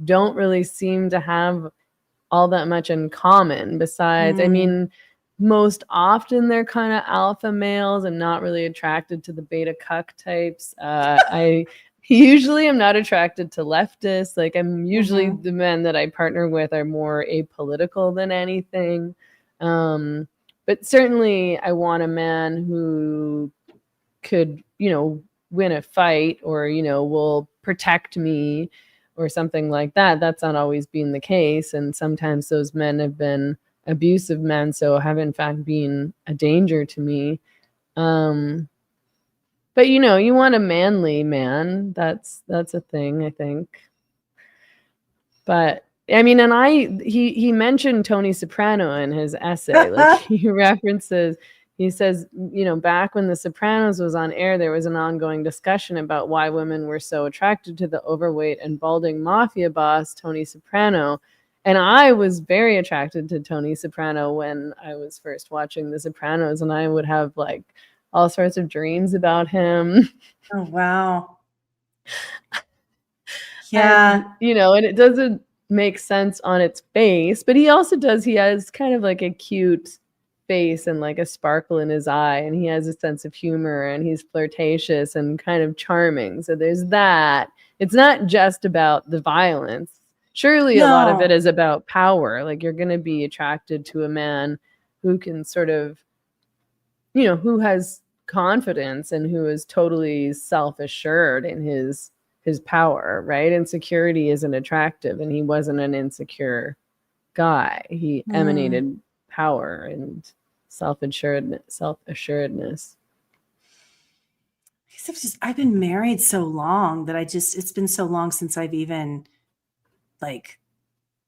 don't really seem to have all that much in common. Besides, I mean, most often they're kind of alpha males and not really attracted to the beta cuck types. I usually am not attracted to leftists. Like, I'm usually the men that I partner with are more apolitical than anything. But certainly I want a man who could, win a fight, or, will protect me, or something like that. That's not always been the case. And sometimes those men have been abusive men, so have in fact been a danger to me. But you want a manly man. That's a thing, I think. But I mean, and he mentioned Tony Soprano in his essay. Like, he says, back when The Sopranos was on air, there was an ongoing discussion about why women were so attracted to the overweight and balding mafia boss, Tony Soprano. And I was very attracted to Tony Soprano when I was first watching The Sopranos, and I would have like all sorts of dreams about him. Oh, wow. Yeah. And, and it doesn't make sense on its face, but he has kind of like a cute face and like a sparkle in his eye, and he has a sense of humor, and he's flirtatious and kind of charming. So there's that. It's not just about the violence. Surely a lot of it is about power. Like, you're going to be attracted to a man who can sort of, who has confidence and who is totally self-assured in his power, right? Insecurity isn't attractive, and he wasn't an insecure guy. He emanated power and self-assuredness. I've been married so long that it's been so long since I've even like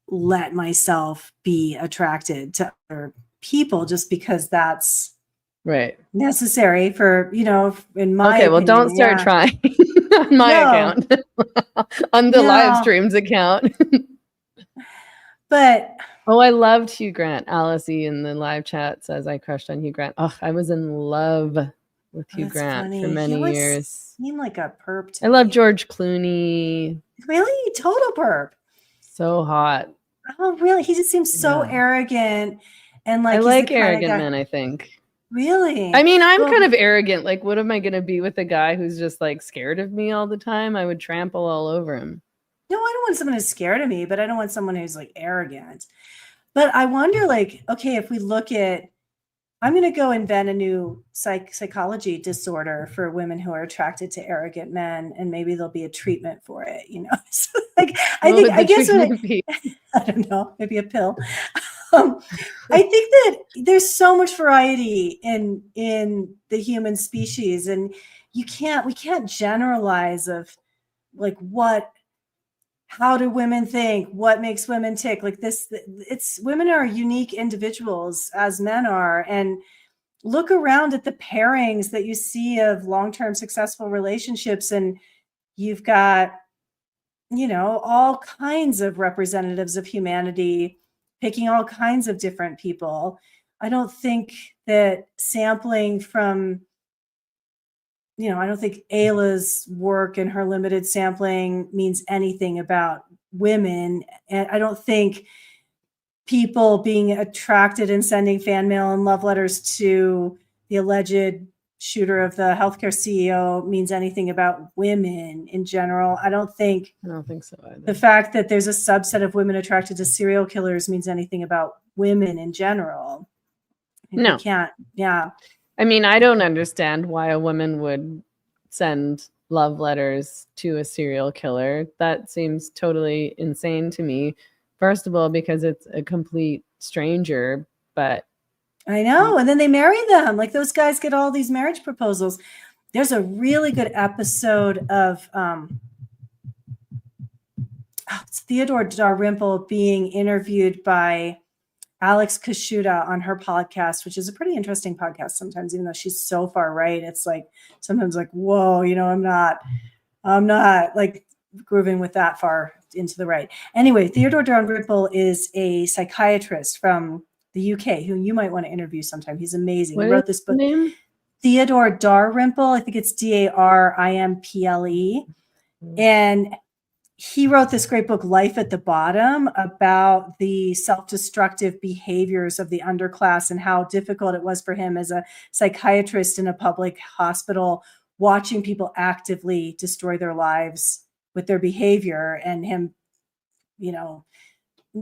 let myself be attracted to other people, just because that's right necessary for, in my okay, well, opinion. don't start trying on my account, on the live streams account. But oh, I loved Hugh Grant. Alice E in the live chat says I crushed on Hugh Grant. Oh, I was in love with Hugh Grant for many years. Seemed like a perp to I love George Clooney. Really? Total perp. So hot. Oh, really? He just seems so arrogant, and like I he's like the kind arrogant of guy. men, I think. Really? I mean, I'm kind of arrogant. Like, what am I going to be with a guy who's just like scared of me all the time? I would trample all over him. No, I don't want someone who's scared of me, but I don't want someone who's like arrogant. But I wonder, like, okay, if we look at, I'm going to go invent a new psychology disorder for women who are attracted to arrogant men, and maybe there'll be a treatment for it, So, like, I don't know, maybe a pill. I think that there's so much variety in the human species, and we can't generalize of like how do women think, what makes women tick, like this. Women are unique individuals as men are, and look around at the pairings that you see of long-term successful relationships, and you've got all kinds of representatives of humanity picking all kinds of different people. I don't think that sampling from, I don't think Ayla's work and her limited sampling means anything about women. And I don't think people being attracted and sending fan mail and love letters to the alleged shooter of the healthcare CEO means anything about women in general. I don't think so either. The fact that there's a subset of women attracted to serial killers means anything about women in general. No. You can't. Yeah. I mean, I don't understand why a woman would send love letters to a serial killer. That seems totally insane to me. First of all, because it's a complete stranger, but I know. And then they marry them. Like those guys get all these marriage proposals. There's a really good episode of it's Theodore Dalrymple being interviewed by Alex Kashuta on her podcast, which is a pretty interesting podcast sometimes, even though she's so far right. It's like sometimes like, whoa, I'm not like grooving with that far into the right. Anyway, Theodore Dalrymple is a psychiatrist from the UK who you might want to interview sometime. He's amazing. He wrote this book. Name? Theodore Dalrymple. I think it's Darimple. And he wrote this great book, Life at the Bottom, about the self-destructive behaviors of the underclass and how difficult it was for him as a psychiatrist in a public hospital, watching people actively destroy their lives with their behavior, and him,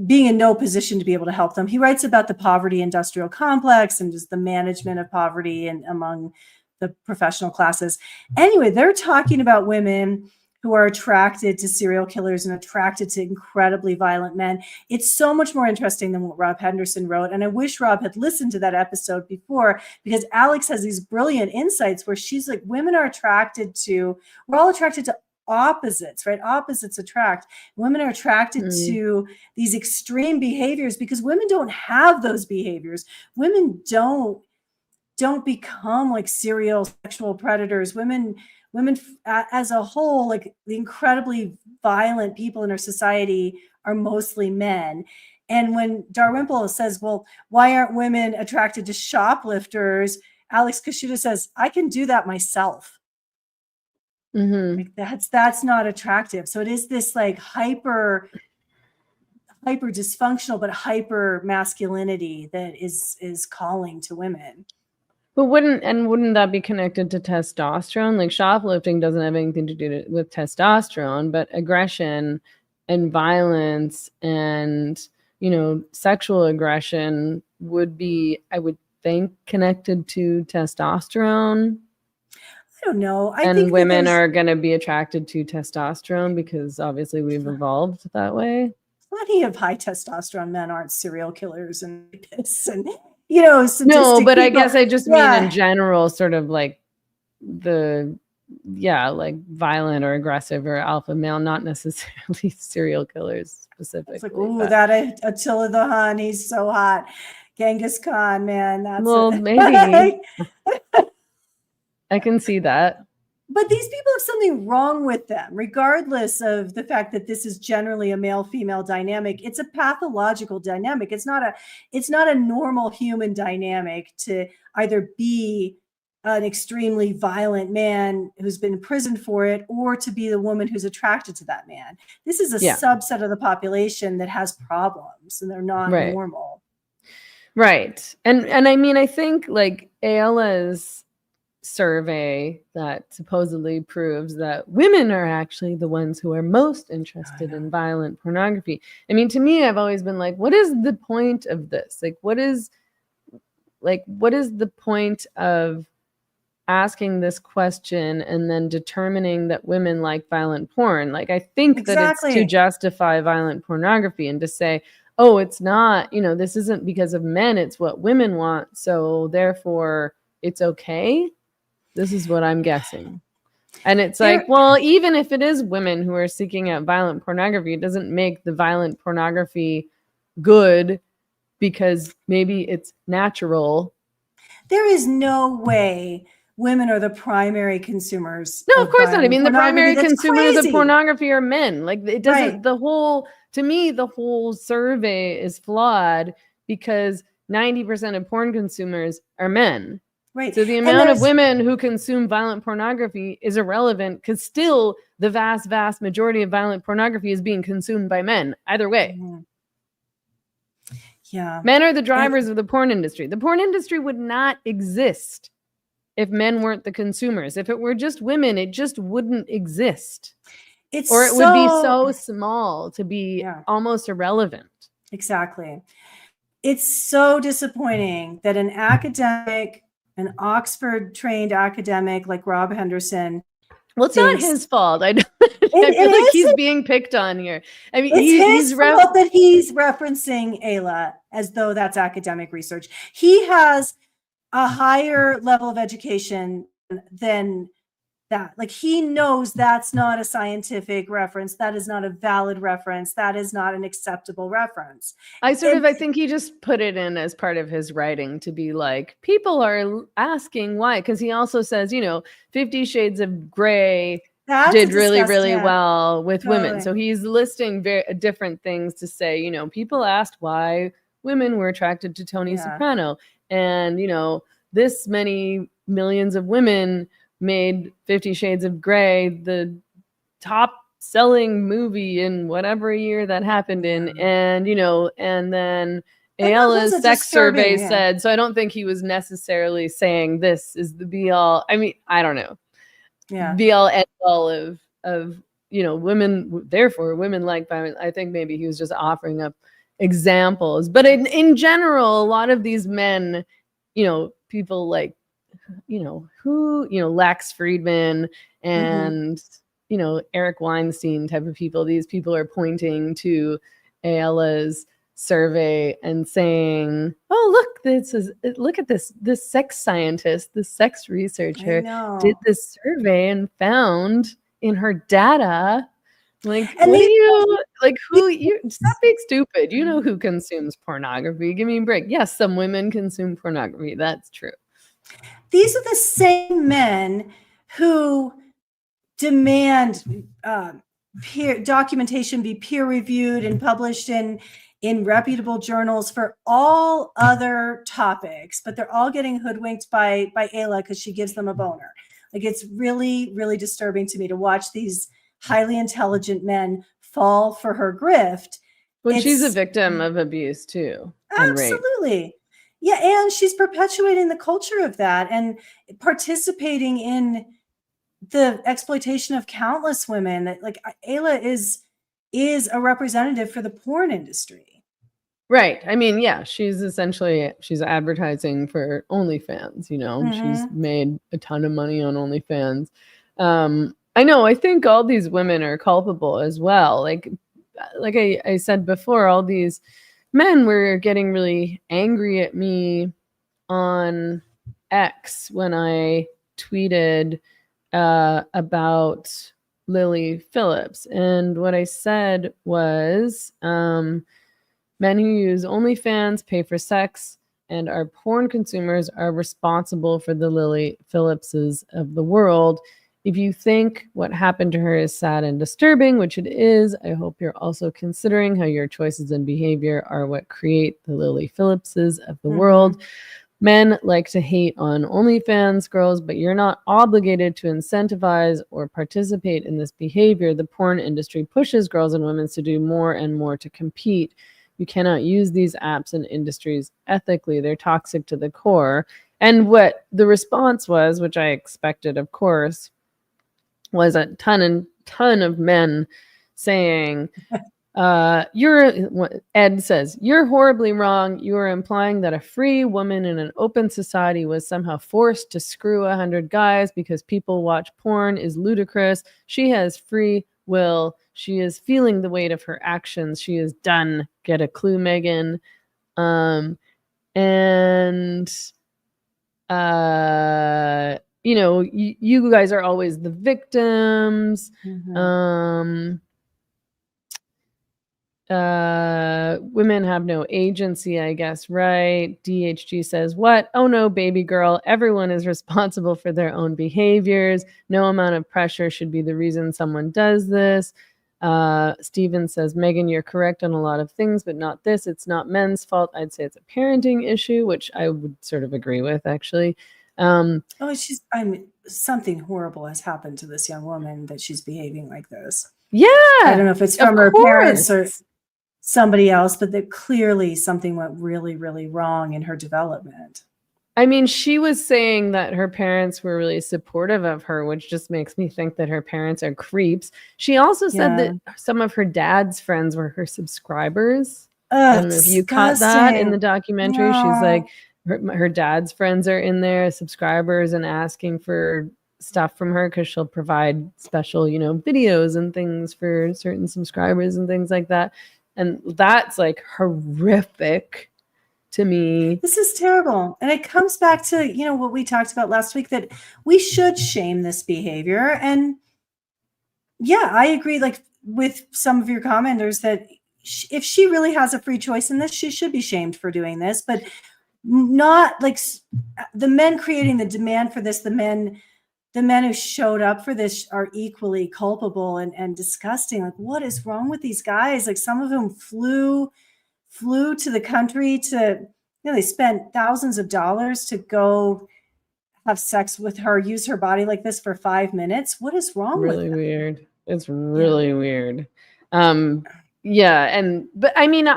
being in no position to be able to help them. He writes about the poverty industrial complex and just the management of poverty and among the professional classes. Anyway, they're talking about women who are attracted to serial killers and attracted to incredibly violent men. It's so much more interesting than what Rob Henderson wrote. And I wish Rob had listened to that episode before, because Alex has these brilliant insights where she's like, we're all attracted to opposites, right? Opposites attract. Women are attracted to these extreme behaviors because women don't have those behaviors. Women don't become like serial sexual predators. Women as a whole, like the incredibly violent people in our society are mostly men. And when Dalrymple says, well, why aren't women attracted to shoplifters? Alex Kashuta says, I can do that myself. Like that's not attractive. So it is this like hyper dysfunctional, but hyper masculinity that is calling to women. But wouldn't that be connected to testosterone? Like shoplifting doesn't have anything to do with testosterone, but aggression and violence and, sexual aggression would be, I would think, connected to testosterone. I don't know. I think think women are going to be attracted to testosterone because obviously we've evolved that way. plenty of high testosterone men aren't serial killers and rapists and, you know, sadistic No, but I people. guess I just mean Yeah. in general, sort of like like violent or aggressive or alpha male, not necessarily serial killers specifically. It's like, ooh, that Attila the Hun, he's so hot. Genghis Khan, man, that's maybe. I can see that. But these people have something wrong with them, regardless of the fact that this is generally a male-female dynamic. It's a pathological dynamic. It's not a normal human dynamic to either be an extremely violent man who's been imprisoned for it, or to be the woman who's attracted to that man. This is a subset of the population that has problems, and they're not normal. Right. And I mean, I think like Ayala's survey that supposedly proves that women are actually the ones who are most interested in violent pornography. I mean, to me, I've always been like, what is the point of this? Like, what is the point of asking this question and then determining that women like violent porn? Like, I think that it's to justify violent pornography and to say, oh, it's not, you know, this isn't because of men, it's what women want, so therefore it's okay. This is what I'm guessing. And it's like, well, even if it is women who are seeking out violent pornography, it doesn't make the violent pornography good because maybe it's natural. There is no way women are the primary consumers. No, of course not. I mean, the primary consumers of pornography are men. Like, it doesn't, to me, the whole survey is flawed because 90% of porn consumers are men. Right. So the amount of women who consume violent pornography is irrelevant because still the vast, vast majority of violent pornography is being consumed by men. Either way. Yeah. Men are the drivers of the porn industry. The porn industry would not exist if men weren't the consumers. If it were just women, it just wouldn't exist. It would be so small to be almost irrelevant. Exactly. It's so disappointing that an Oxford-trained academic like Rob Henderson. Well, it's not his fault. I feel like he's being picked on here. I mean, it's his fault that he's referencing Ayla as though that's academic research. He has a higher level of education than that. Like, he knows that's not a scientific reference. That is not a valid reference. That is not an acceptable reference. I think he just put it in as part of his writing to be like, people are asking why. Because he also says, you know, 50 Shades of Grey did really, really well with women. So he's listing very different things to say, you know, people asked why women were attracted to Tony Soprano. And, you know, this many millions of women made 50 Shades of Grey the top selling movie in whatever year that happened in. And, you know, and then Ayala's sex survey said, so I don't think he was necessarily saying this is the be all. I mean, I don't know. Be all end all of, you know, women, therefore women like violence. I think maybe he was just offering up examples. But in general, a lot of these men, you know, people like, you know, Lex Friedman and, you know, Eric Weinstein type of people. These people are pointing to Ayala's survey and saying, oh, look at this sex scientist, this sex researcher did this survey and found in her data, like, stop being stupid. You know who consumes pornography. Give me a break. Yes, some women consume pornography. That's true. These are the same men who demand documentation be peer reviewed and published in reputable journals for all other topics, but they're all getting hoodwinked by Ayla because she gives them a boner. Like, it's really, really disturbing to me to watch these highly intelligent men fall for her grift. Well, she's a victim of abuse too. Absolutely. Yeah, and she's perpetuating the culture of that and participating in the exploitation of countless women. Like, Ayla is a representative for the porn industry. Right. I mean, yeah, she's advertising for OnlyFans, you know. She's made a ton of money on OnlyFans. I know, I think all these women are culpable as well. Like, like I said before, all these men were getting really angry at me on X when I tweeted about Lily Phillips. And what I said was, men who use OnlyFans, pay for sex, and are porn consumers are responsible for the Lily Phillipses of the world. If you think what happened to her is sad and disturbing, which it is, I hope you're also considering how your choices and behavior are what create the Lily Phillipses of the world. Men like to hate on OnlyFans girls, but you're not obligated to incentivize or participate in this behavior. The porn industry pushes girls and women to do more and more to compete. You cannot use these apps and industries ethically. They're toxic to the core. And what the response was, which I expected, of course, was a ton of men saying, Ed says, you're horribly wrong. You are implying that a free woman in an open society was somehow forced to screw 100 guys because people watch porn is ludicrous. She has free will. She is feeling the weight of her actions. She is done. Get a clue, Meghan. You guys are always the victims. Women have no agency, I guess, right? DHG says, what? Oh no, baby girl. Everyone is responsible for their own behaviors. No amount of pressure should be the reason someone does this. Steven says, Meghan, you're correct on a lot of things, but not this. It's not men's fault. I'd say it's a parenting issue, which I would sort of agree with, actually. Something horrible has happened to this young woman that she's behaving like this. Yeah. I don't know if it's from her parents or somebody else, but that clearly something went really, really wrong in her development. I mean, she was saying that her parents were really supportive of her, which just makes me think that her parents are creeps. She also said that some of her dad's friends were her subscribers. I don't know if you caught that in the documentary. No. She's like, her dad's friends are in there, subscribers, and asking for stuff from her because she'll provide special, videos and things for certain subscribers and things like that. And that's like horrific to me. This is terrible. And it comes back to, what we talked about last week, that we should shame this behavior. And yeah, I agree, like with some of your commenters, that if she really has a free choice in this, she should be shamed for doing this, but not like the men creating the demand for this. The men who showed up for this are equally culpable and disgusting. Like, what is wrong with these guys? Like, some of them flew to the country to, they spent thousands of dollars to go have sex with her, use her body like this for 5 minutes. What is wrong with that? Really weird. It's really weird. But I mean,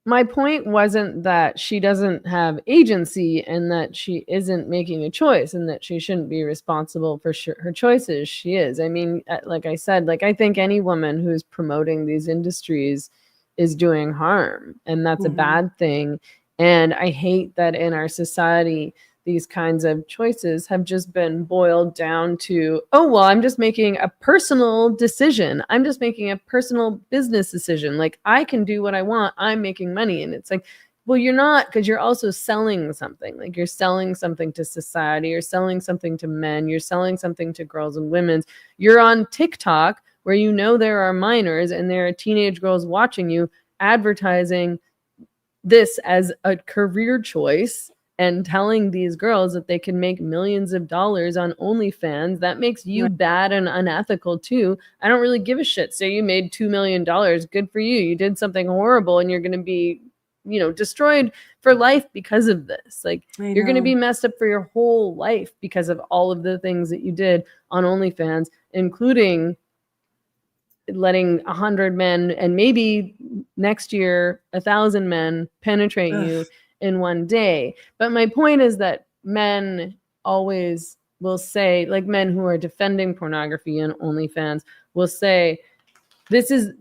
my point wasn't that she doesn't have agency and that she isn't making a choice and that she shouldn't be responsible for her choices. She is. I mean, like I said, I think any woman who's promoting these industries is doing harm, and that's a bad thing. And I hate that in our society, these kinds of choices have just been boiled down to, oh, well, I'm just making a personal decision. I'm just making a personal business decision. Like, I can do what I want. I'm making money. And it's like, well, you're not, because you're also selling something. Like, you're selling something to society. You're selling something to men. You're selling something to girls and women. You're on TikTok where there are minors and there are teenage girls watching you, advertising this as a career choice and telling these girls that they can make millions of dollars on OnlyFans. That makes you bad and unethical too. I don't really give a shit. Say you made $2 million. Good for you. You did something horrible and you're going to be, destroyed for life because of this. Like, you're going to be messed up for your whole life because of all of the things that you did on OnlyFans, including letting 100 men and maybe next year 1,000 men penetrate you in one day. But my point is that men always will say, like men who are defending pornography and OnlyFans will say, this is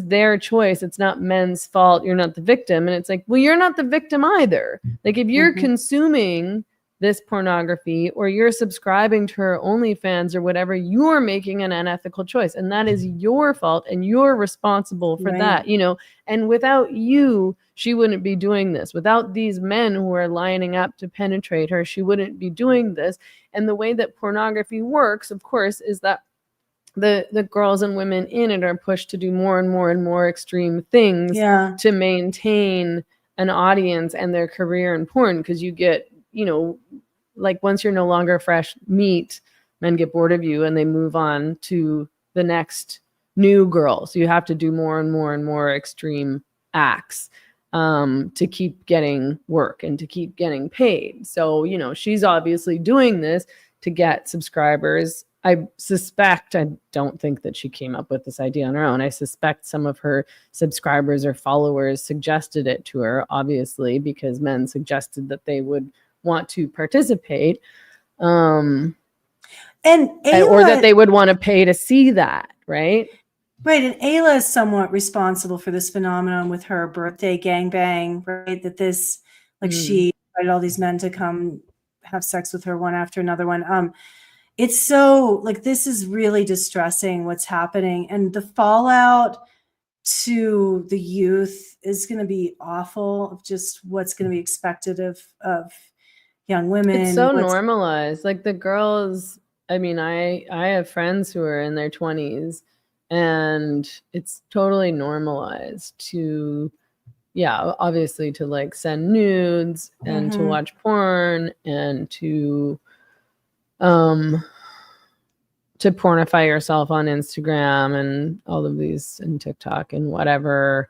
their choice. It's not men's fault. You're not the victim. And it's like, well, you're not the victim either. Like, if you're consuming this pornography or you're subscribing to her OnlyFans or whatever, you're making an unethical choice. And that is your fault and you're responsible for that, you know, and without you, she wouldn't be doing this. Without these men who are lining up to penetrate her, she wouldn't be doing this. And the way that pornography works, of course, is that the girls and women in it are pushed to do more and more and more extreme things to maintain an audience and their career in porn. Because you get, you know, like once you're no longer fresh meat, men get bored of you and they move on to the next new girl. So you have to do more and more and more extreme acts to keep getting work and to keep getting paid. So, you know, she's obviously doing this to get subscribers. I suspect, I don't think that she came up with this idea on her own. I suspect some of her subscribers or followers suggested it to her, obviously, because men suggested that they would want to participate. And Ayla, or that they would want to pay to see that, right? Right. And Ayla is somewhat responsible for this phenomenon with her birthday gangbang, right? That this, like she invited all these men to come have sex with her one after another one. It's so like, this is really distressing what's happening. And the fallout to the youth is going to be awful of just what's going to be expected of young women. It's so normalized. Like the girls, I mean, I have friends who are in their 20s and it's totally normalized to, obviously to like send nudes and to watch porn and to pornify yourself on Instagram and all of these and TikTok and whatever.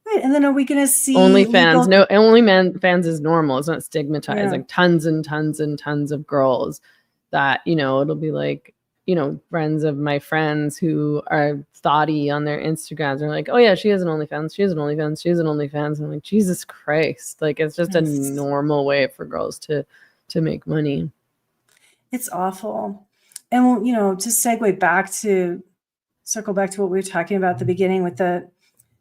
Right. And then are we going to see OnlyFans? No, OnlyFans is normal. It's not stigmatized. Like tons and tons and tons of girls that, you know, it'll be like, you know, friends of my friends who are thoughty on their Instagrams are like, oh yeah, she has an OnlyFans. She has an OnlyFans. She has an OnlyFans. And I'm like, Jesus Christ. Like, it's just a normal way for girls to make money. It's awful. And, you know, to circle back to what we were talking about at the beginning with the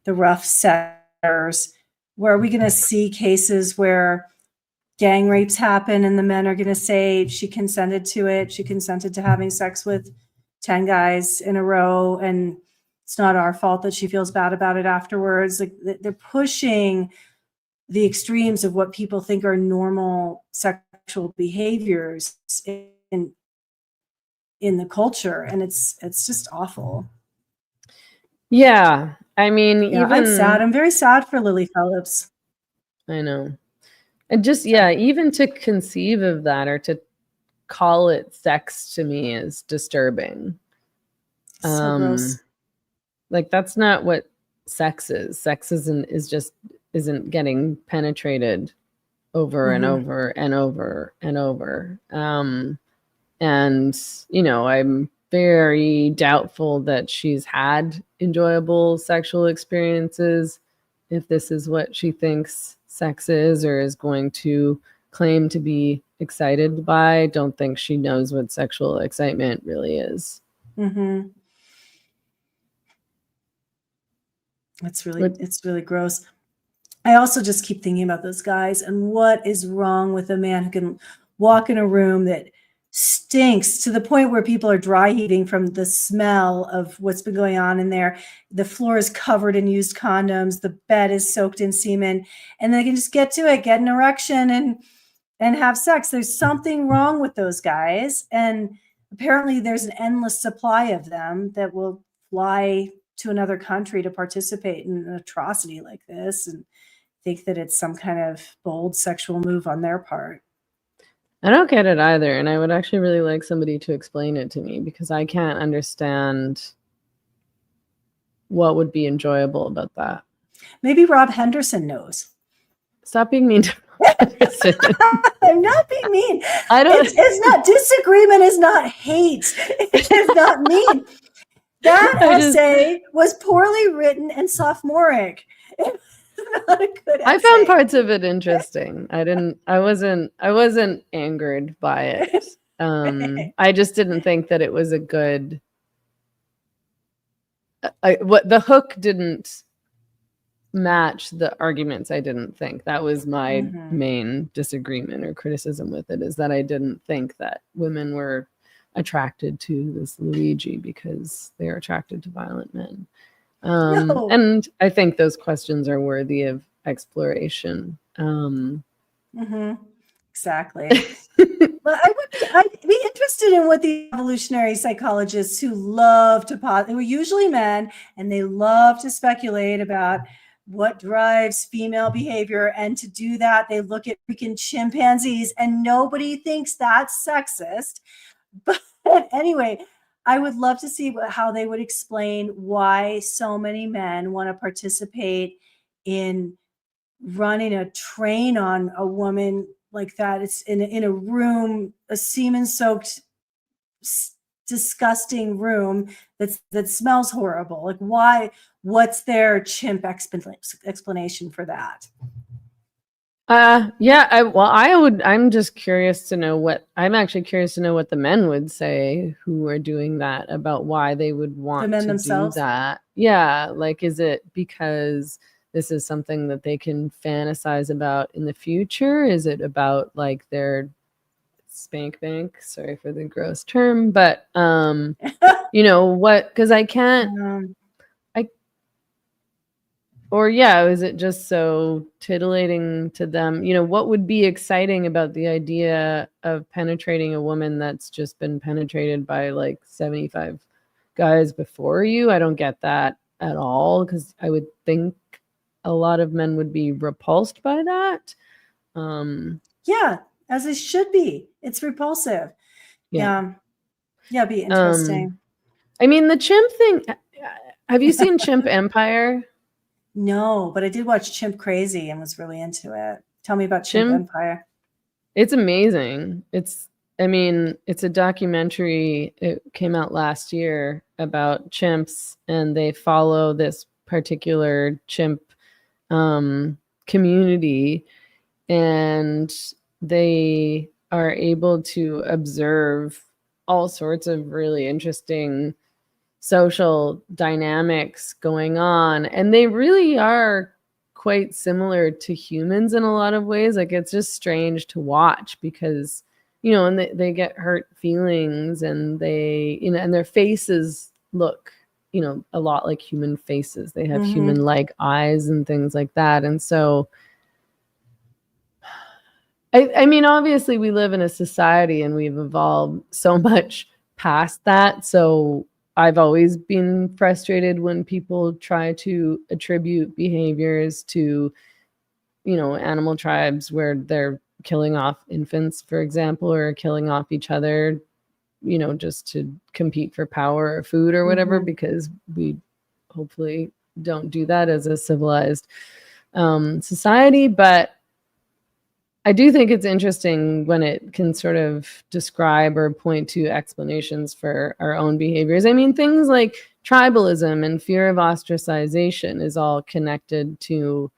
rough setters, where are we going to see cases where gang rapes happen and the men are going to say she consented to it. She consented to having sex with 10 guys in a row. And it's not our fault that she feels bad about it afterwards. Like they're pushing the extremes of what people think are normal sexual behaviors in the culture, and it's just awful. Yeah, I mean, I'm sad. I'm very sad for Lily Phillips. I know, and just even to conceive of that or to call it sex to me is disturbing. So gross. Like that's not what sex is. Sex isn't getting penetrated over and over and over and over. And, you know, I'm very doubtful that she's had enjoyable sexual experiences if this is what she thinks sex is or is going to claim to be excited by. Don't think she knows what sexual excitement really is. It's really gross. I also just keep thinking about those guys and what is wrong with a man who can walk in a room that stinks to the point where people are dry heaving from the smell of what's been going on in there. The floor is covered in used condoms. The bed is soaked in semen, and they can just get to it, get an erection and have sex. There's something wrong with those guys. And apparently there's an endless supply of them that will fly to another country to participate in an atrocity like this and think that it's some kind of bold sexual move on their part. I don't get it either. And I would actually really like somebody to explain it to me because I can't understand what would be enjoyable about that. Maybe Rob Henderson knows. Stop being mean to Rob Henderson. I'm not being mean. It's not, disagreement is not hate. It is not mean. That essay was poorly written and sophomoric. Not a good essay. I found parts of it interesting. I wasn't angered by it. I just didn't think that it was a good what the hook didn't match the arguments I didn't think. That was my main disagreement or criticism with it, is that I didn't think that women were attracted to this Luigi because they're attracted to violent men. No. And I think those questions are worthy of exploration. Exactly. Well, I'd be interested in what the evolutionary psychologists who love to they were usually men, and they love to speculate about what drives female behavior. And to do that, they look at freaking chimpanzees, and nobody thinks that's sexist. But anyway, I would love to see how they would explain why so many men want to participate in running a train on a woman like that. It's in a room, a semen-soaked, disgusting room that smells horrible. Like, why? What's their chimp explanation for that? I'm just curious to know I'm actually curious to know what the men would say who are doing that, about why they would want to themselves do that. Yeah. Like, is it because this is something that they can fantasize about in the future? Is it about like their spank bank? Sorry for the gross term, but because I can't, is it just so titillating to them? What would be exciting about the idea of penetrating a woman that's just been penetrated by like 75 guys before you? I don't get that at all, because I would think a lot of men would be repulsed by that. Yeah, as it should be. It's repulsive. Yeah, be interesting. I mean, the chimp thing. Have you seen Chimp Empire? No, but I did watch Chimp Crazy and was really into it. Tell me about Chimp Empire. It's amazing. It's a documentary. It came out last year about chimps, and they follow this particular chimp community, and they are able to observe all sorts of really interesting social dynamics going on, and they really are quite similar to humans in a lot of ways. Like, it's just strange to watch because and they get hurt feelings, and they and their faces look a lot like human faces. They have human-like eyes and things like that. And so I mean, obviously we live in a society and we've evolved so much past that. So I've always been frustrated when people try to attribute behaviors to, animal tribes where they're killing off infants, for example, or killing off each other, just to compete for power or food or whatever, because we hopefully don't do that as a civilized society. But I do think it's interesting when it can sort of describe or point to explanations for our own behaviors. I mean, things like tribalism and fear of ostracization is all connected to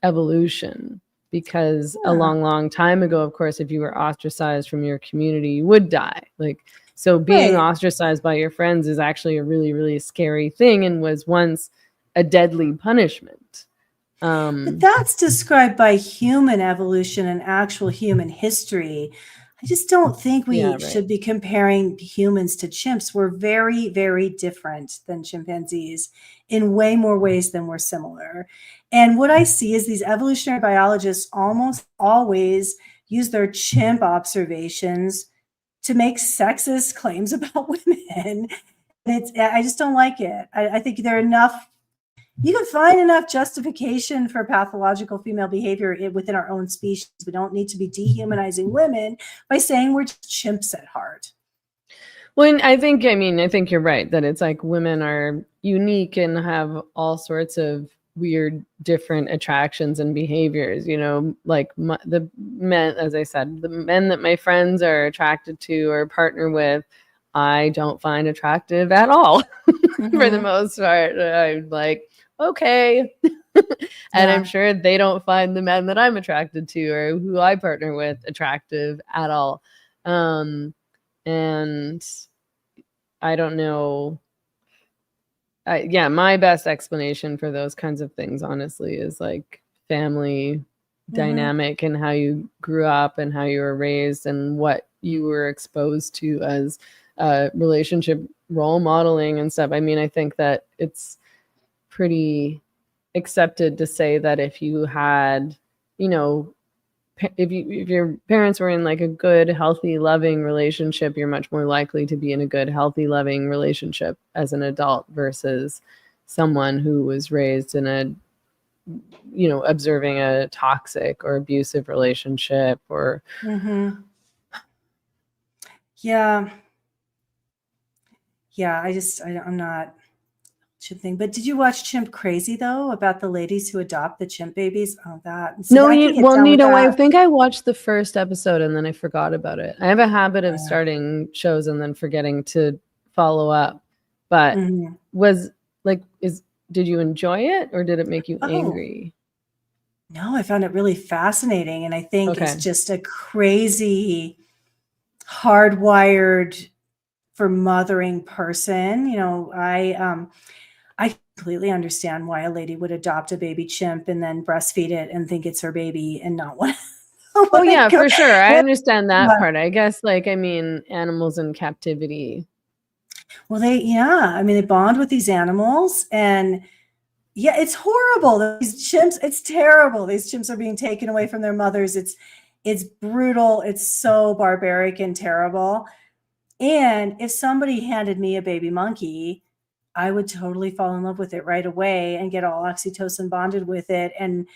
evolution, because a long time ago, of course, if you were ostracized from your community, you would die. So being ostracized by your friends is actually a really, really scary thing, and was once a deadly punishment. But that's described by human evolution and actual human history. I just don't think we should be comparing humans to chimps. We're very, very different than chimpanzees in way more ways than we're similar. And what I see is these evolutionary biologists almost always use their chimp observations to make sexist claims about women. I just don't like it. I think there are enough. You can find enough justification for pathological female behavior within our own species. We don't need to be dehumanizing women by saying we're just chimps at heart. Well, I think you're right that it's like women are unique and have all sorts of weird, different attractions and behaviors. Like the men, as I said, the men that my friends are attracted to or partner with, I don't find attractive at all. For the most part. I'm like, okay. And I'm sure they don't find the men that I'm attracted to or who I partner with attractive at all. And I don't know. yeah, my best explanation for those kinds of things, honestly, is like family dynamic and how you grew up and how you were raised and what you were exposed to as relationship role modeling and stuff. I mean, I think that it's pretty accepted to say that if you had, you know, if your parents were in like a good, healthy, loving relationship, you're much more likely to be in a good, healthy, loving relationship as an adult versus someone who was raised in a, you know, observing a toxic or abusive relationship or Yeah. I'm not chimp thing. But did you watch Chimp Crazy though, about the ladies who adopt the chimp babies? Oh, that. See, no, I can get well, down with Nito, I that. think I watched the first episode and then I forgot about it. I have a habit of starting shows and then forgetting to follow up. But was like, did you enjoy it or did it make you angry? No, I found it really fascinating. And I think it's just a crazy, hardwired for mothering person. You know, I completely understand why a lady would adopt a baby chimp and then breastfeed it and think it's her baby and not want to. Oh yeah, for sure. I understand that part. I guess, like, I mean, animals in captivity. Well, I mean, they bond with these animals, and yeah, it's horrible. These chimps, it's terrible. These chimps are being taken away from their mothers. It's brutal. It's so barbaric and terrible. And if somebody handed me a baby monkey, I would totally fall in love with it right away and get all oxytocin bonded with it and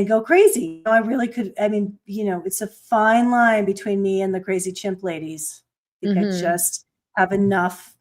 go crazy. I really could. I mean, you know, it's a fine line between me and the crazy chimp ladies. I think I just have enough,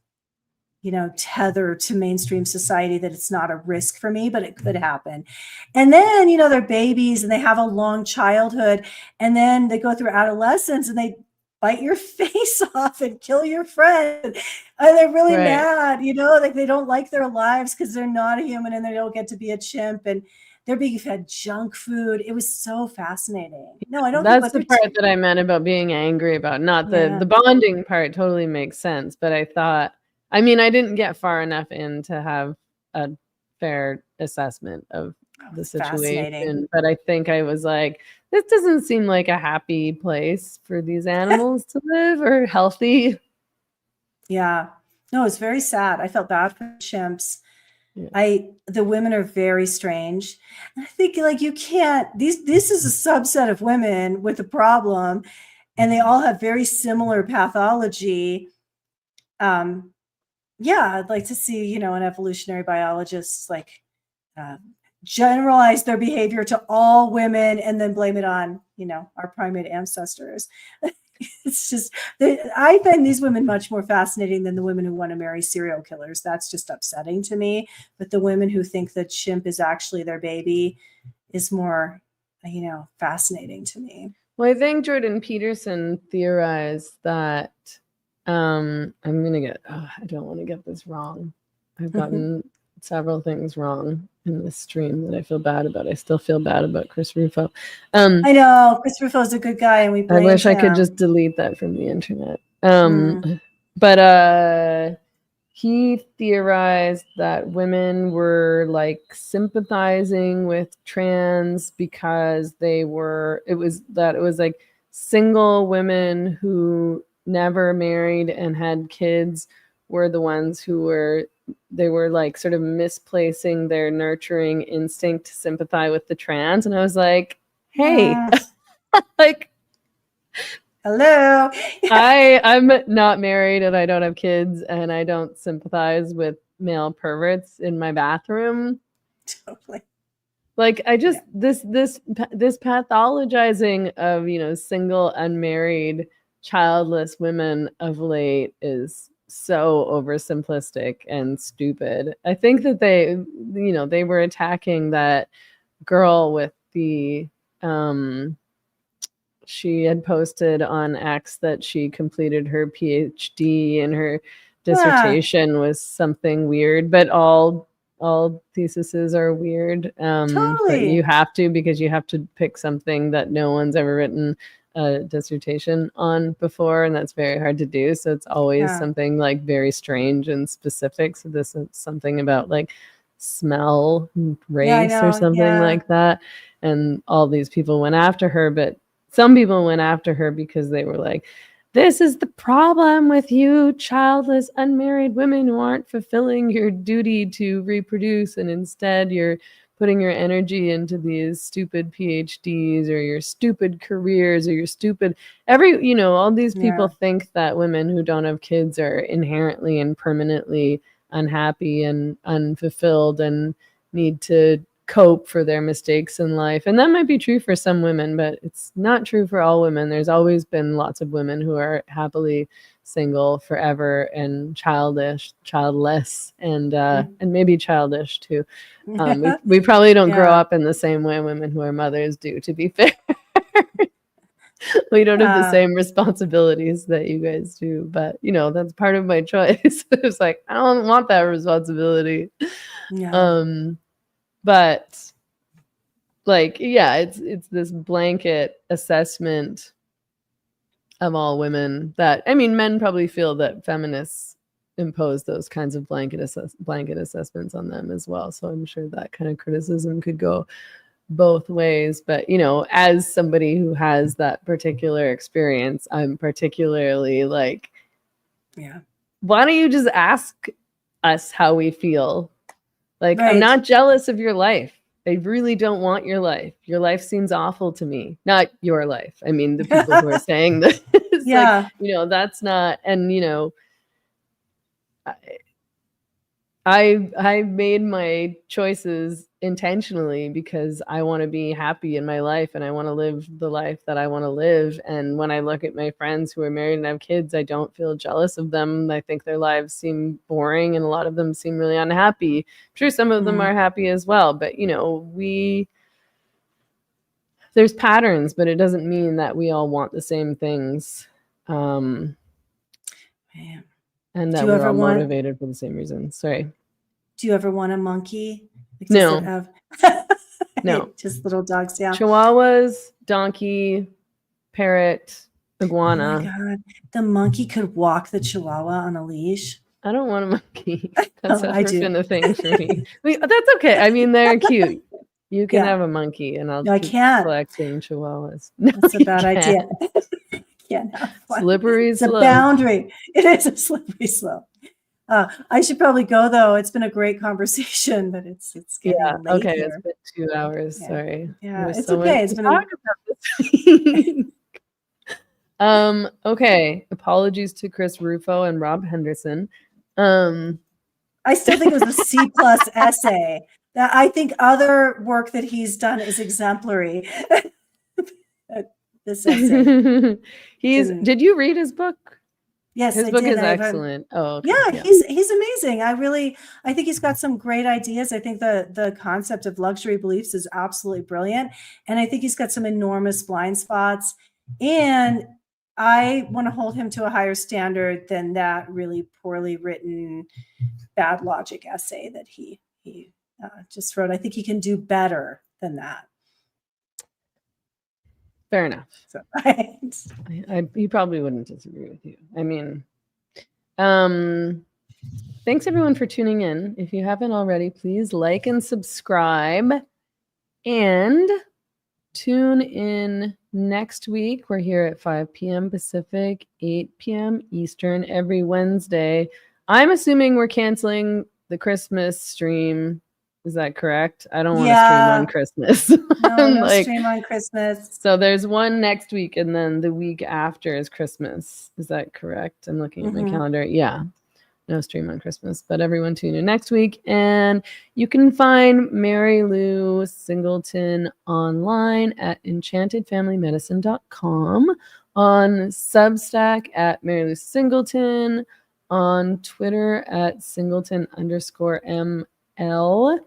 you know, tether to mainstream society that it's not a risk for me, but it could happen. And then, you know, they're babies and they have a long childhood, and then they go through adolescence and they bite your face off and kill your friend. And they're really mad, you know, like they don't like their lives because they're not a human and they don't get to be a chimp, and they're being fed junk food. It was so fascinating. No, I don't think That's the part that I meant about being angry about, not the bonding part. Totally makes sense. But I thought, I mean, I didn't get far enough in to have a fair assessment of the situation, but I think I was like, this doesn't seem like a happy place for these animals to live or healthy. Yeah. No, it's very sad. I felt bad for chimps. Yeah. The women are very strange. I think like you can't, this is a subset of women with a problem, and they all have very similar pathology. Yeah, I'd like to see, you know, an evolutionary biologist like generalize their behavior to all women and then blame it on, you know, our primate ancestors. It's just, I find these women much more fascinating than the women who want to marry serial killers. That's just upsetting to me. But the women who think that chimp is actually their baby is more, you know, fascinating to me. Well, I think Jordan Peterson theorized that I'm gonna get, I don't want to get this wrong. I've gotten several things wrong in this stream that I feel bad about. I still feel bad about Chris Rufo. I know Chris Rufo is a good guy, and we blame him. I wish I could just delete that from the internet. But he theorized that women were like sympathizing with trans because it was like single women who never married and had kids were the ones who were like sort of misplacing their nurturing instinct to sympathize with the trans. And I was like, hey, like, hello. I'm not married and I don't have kids and I don't sympathize with male perverts in my bathroom. Totally. Like I just this pathologizing of, you know, single, unmarried, childless women of late is so oversimplistic and stupid. I think that they, you know, they were attacking that girl with the she had posted on X that she completed her PhD and her dissertation was something weird, but all theses are weird. Totally. But you have to, because you have to pick something that no one's ever written a dissertation on before, and that's very hard to do. So it's always something like very strange and specific. So this is something about like smell, race, or something like that. And all these people went after her, but some people went after her because they were like, this is the problem with you childless, unmarried women who aren't fulfilling your duty to reproduce, and instead you're putting your energy into these stupid PhDs or your stupid careers or your stupid all these people think that women who don't have kids are inherently and permanently unhappy and unfulfilled and need to cope for their mistakes in life. And that might be true for some women, but it's not true for all women. There's always been lots of women who are happily single forever and childless, and maybe childish too. We probably don't grow up in the same way women who are mothers do, to be fair. We don't have the same responsibilities that you guys do, but that's part of my choice. It's like, I don't want that responsibility. But like, it's this blanket assessment of all women that, I mean, men probably feel that feminists impose those kinds of blanket assessments on them as well. So I'm sure that kind of criticism could go both ways. But, as somebody who has that particular experience, I'm particularly like, why don't you just ask us how we feel? Like, I'm not jealous of your life. I really don't want your life. Your life seems awful to me. Not your life. I mean, the people who are saying this. Like, that's not, and I made my choices intentionally because I want to be happy in my life and I want to live the life that I want to live. And when I look at my friends who are married and have kids, I don't feel jealous of them. I think their lives seem boring and a lot of them seem really unhappy. True, some of them are happy as well, but there's patterns, but it doesn't mean that we all want the same things. And that we're all motivated for the same reason. Sorry. Do you ever want a monkey? Like, no. No. Just little dogs. Yeah. Chihuahuas, donkey, parrot, iguana. Oh my God. The monkey could walk the chihuahua on a leash. I don't want a monkey. That's never been a thing for me. That's okay. I mean, they're cute. You can have a monkey, and I'll keep collecting chihuahuas. No, that's a bad idea. Slippery slope. It's a boundary. It is a slippery slope. I should probably go though. It's been a great conversation, but it's getting late okay. here. It's been 2 hours. Sorry. Yeah, it's okay. It's been okay. Apologies to Chris Rufo and Rob Henderson. I still think it was a C+ essay. I think other work that he's done is exemplary. This essay. Did you read his book? Yes, his book is excellent. Oh, okay. Yeah, he's amazing. I think he's got some great ideas. I think the concept of luxury beliefs is absolutely brilliant, and I think he's got some enormous blind spots. And I want to hold him to a higher standard than that really poorly written, bad logic essay that he just wrote. I think he can do better than that. Fair enough. So, he probably wouldn't disagree with you. I mean, thanks everyone for tuning in. If you haven't already, please like and subscribe. And tune in next week. We're here at 5 p.m. Pacific, 8 p.m. Eastern every Wednesday. I'm assuming we're canceling the Christmas stream. Is that correct? I don't want to stream on Christmas. No stream on Christmas. So there's one next week, and then the week after is Christmas. Is that correct? I'm looking at my calendar. Yeah. No stream on Christmas, but everyone tune in next week. And you can find Mary Lou Singleton online at enchantedfamilymedicine.com, on Substack at Mary Lou Singleton, on Twitter at Singleton_ML.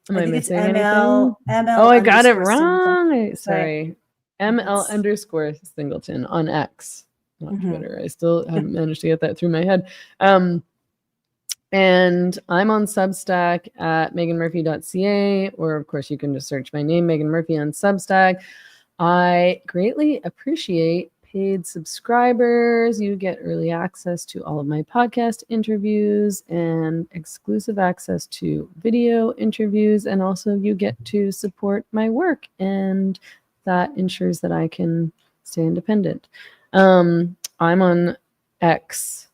Am I missing anything? ML oh, I got it wrong. Singleton. Sorry. ML_Singleton on X, not Twitter. I still haven't managed to get that through my head. And I'm on Substack at meganmurphy.ca, or of course you can just search my name, Meghan Murphy, on Substack. I greatly appreciate paid subscribers. You get early access to all of my podcast interviews and exclusive access to video interviews. And also you get to support my work, and that ensures that I can stay independent. I'm on X.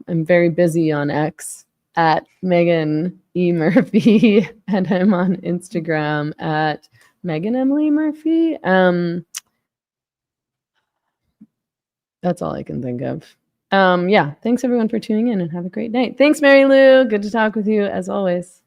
I'm very busy on X at Meghan E. Murphy, and I'm on Instagram at Meghan Emily Murphy. That's all I can think of. Yeah, thanks everyone for tuning in, and have a great night. Thanks, Mary Lou. Good to talk with you as always.